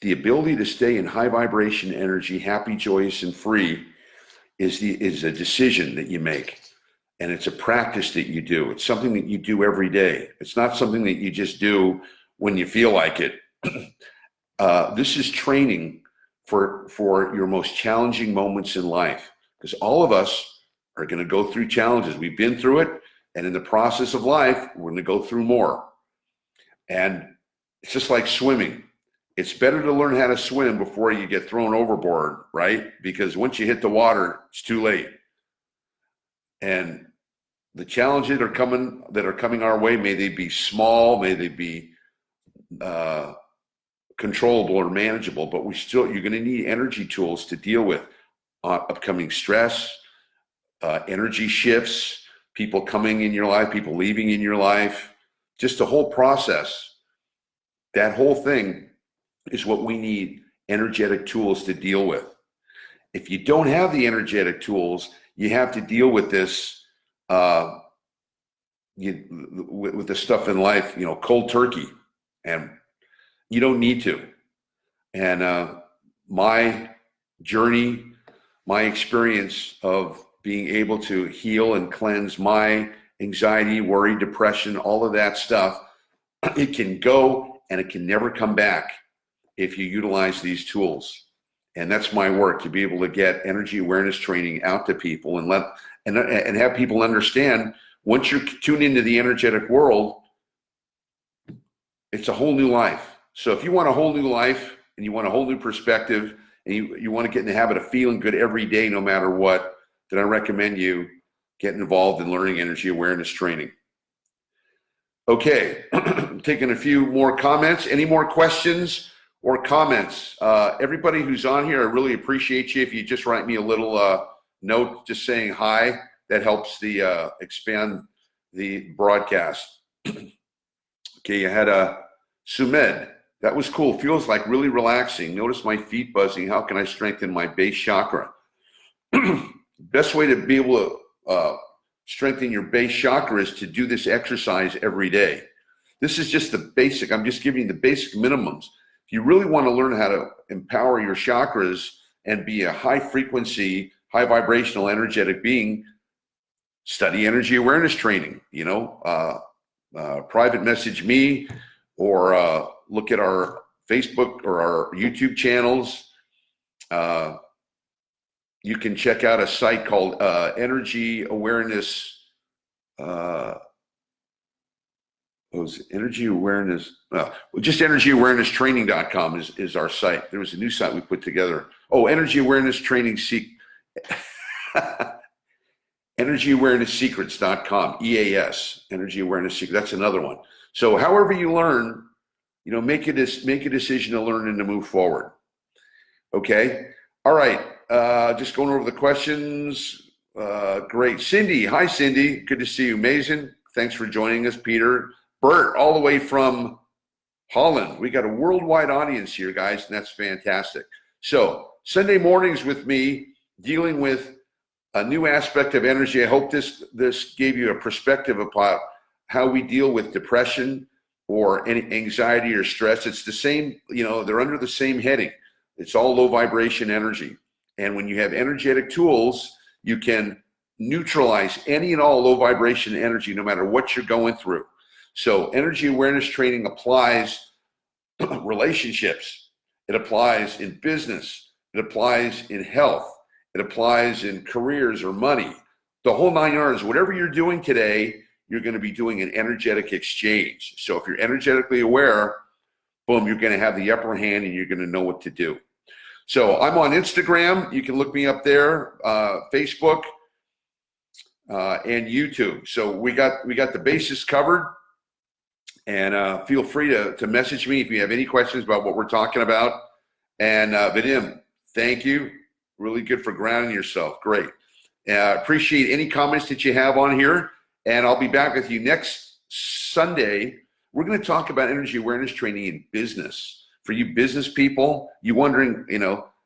the ability to stay in high vibration energy, happy, joyous, and free is a decision that you make. And it's a practice that you do. It's something that you do every day. It's not something that you just do when you feel like it. This is training for your most challenging moments in life, because all of us are going to go through challenges. We've been through it, and in the process of life, we're going to go through more. And it's just like swimming. It's better to learn how to swim before you get thrown overboard, right? Because once you hit the water, it's too late. And the challenges that are coming our way, may they be small, may they be controllable or manageable, but you're going to need energy tools to deal with upcoming stress, energy shifts, people coming in your life, people leaving in your life, just the whole process. That whole thing is what we need energetic tools to deal with. If you don't have the energetic tools, you have to deal with this, with the stuff in life, cold turkey, and you don't need to. And my journey, my experience of being able to heal and cleanse my anxiety, worry, depression, all of that stuff, it can go and it can never come back if you utilize these tools. And that's my work, to be able to get energy awareness training out to people and have people understand, once you're tuned into the energetic world, it's a whole new life. So if you want a whole new life and you want a whole new perspective, and you want to get in the habit of feeling good every day, no matter what, then I recommend you get involved in learning energy awareness training. Okay, taking a few more comments. Any more questions or comments? Everybody who's on here, I really appreciate you. If you just write me a little note just saying hi, that helps the expand the broadcast. Okay, you had Sumed. That was cool. Feels like really relaxing. Notice my feet buzzing. How can I strengthen my base chakra? Best way to be able to strengthen your base chakras to do this exercise every day. This is just the basic. I'm just giving you the basic minimums. If you really want to learn how to empower your chakras and be a high frequency, high vibrational, energetic being, study energy awareness training. Private message me, or look at our Facebook or our YouTube channels. You can check out a site called Energy Awareness. Energy Awareness? Just energyawarenesstraining.com is our site. There was a new site we put together. Oh, Energy Awareness Training energyawarenessecrets.com, EAS, Energy Awareness Secrets. That's another one. So however you learn, make a decision to learn and to move forward. Okay. All right. Just going over the questions. Great. Cindy. Hi, Cindy. Good to see you. Amazing. Thanks for joining us, Peter. Bert, all the way from Holland. We got a worldwide audience here, guys, and that's fantastic. So Sunday mornings with me, dealing with a new aspect of energy. I hope this gave you a perspective about how we deal with depression or any anxiety or stress. It's the same, they're under the same heading. It's all low vibration energy. And when you have energetic tools, you can neutralize any and all low vibration energy, no matter what you're going through. So energy awareness training applies relationships. It applies in business. It applies in health. It applies in careers or money. The whole 9 yards. Whatever you're doing today, you're going to be doing an energetic exchange. So if you're energetically aware, boom, you're going to have the upper hand and you're going to know what to do. So I'm on Instagram. You can look me up there, Facebook, and YouTube. So we got the bases covered. And feel free to message me if you have any questions about what we're talking about. And Vadim, thank you. Really good for grounding yourself. Great. Appreciate any comments that you have on here. And I'll be back with you next Sunday. We're going to talk about energy awareness training in business. For you business people, you wondering,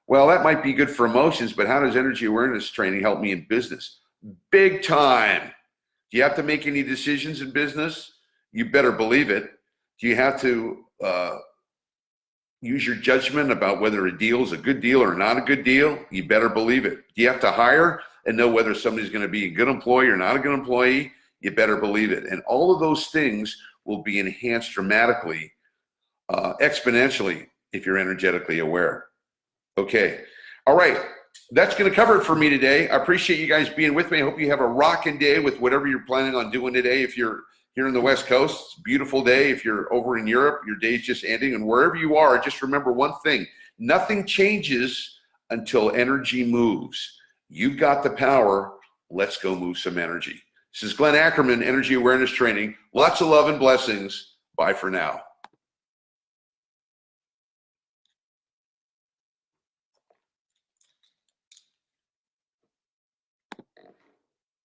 well, that might be good for emotions, but how does energy awareness training help me in business? Big time. Do you have to make any decisions in business? You better believe it. Do you have to use your judgment about whether a deal is a good deal or not a good deal? You better believe it. Do you have to hire and know whether somebody's going to be a good employee or not a good employee? You better believe it. And all of those things will be enhanced dramatically, exponentially, if you're energetically aware. Okay. All right. That's going to cover it for me today. I appreciate you guys being with me. I hope you have a rocking day with whatever you're planning on doing today. If you're here in the West Coast, it's a beautiful day. If you're over in Europe, your day's just ending. And wherever you are, just remember one thing. Nothing changes until energy moves. You've got the power. Let's go move some energy. This is Glenn Ackerman, Energy Awareness Training. Lots of love and blessings. Bye for now.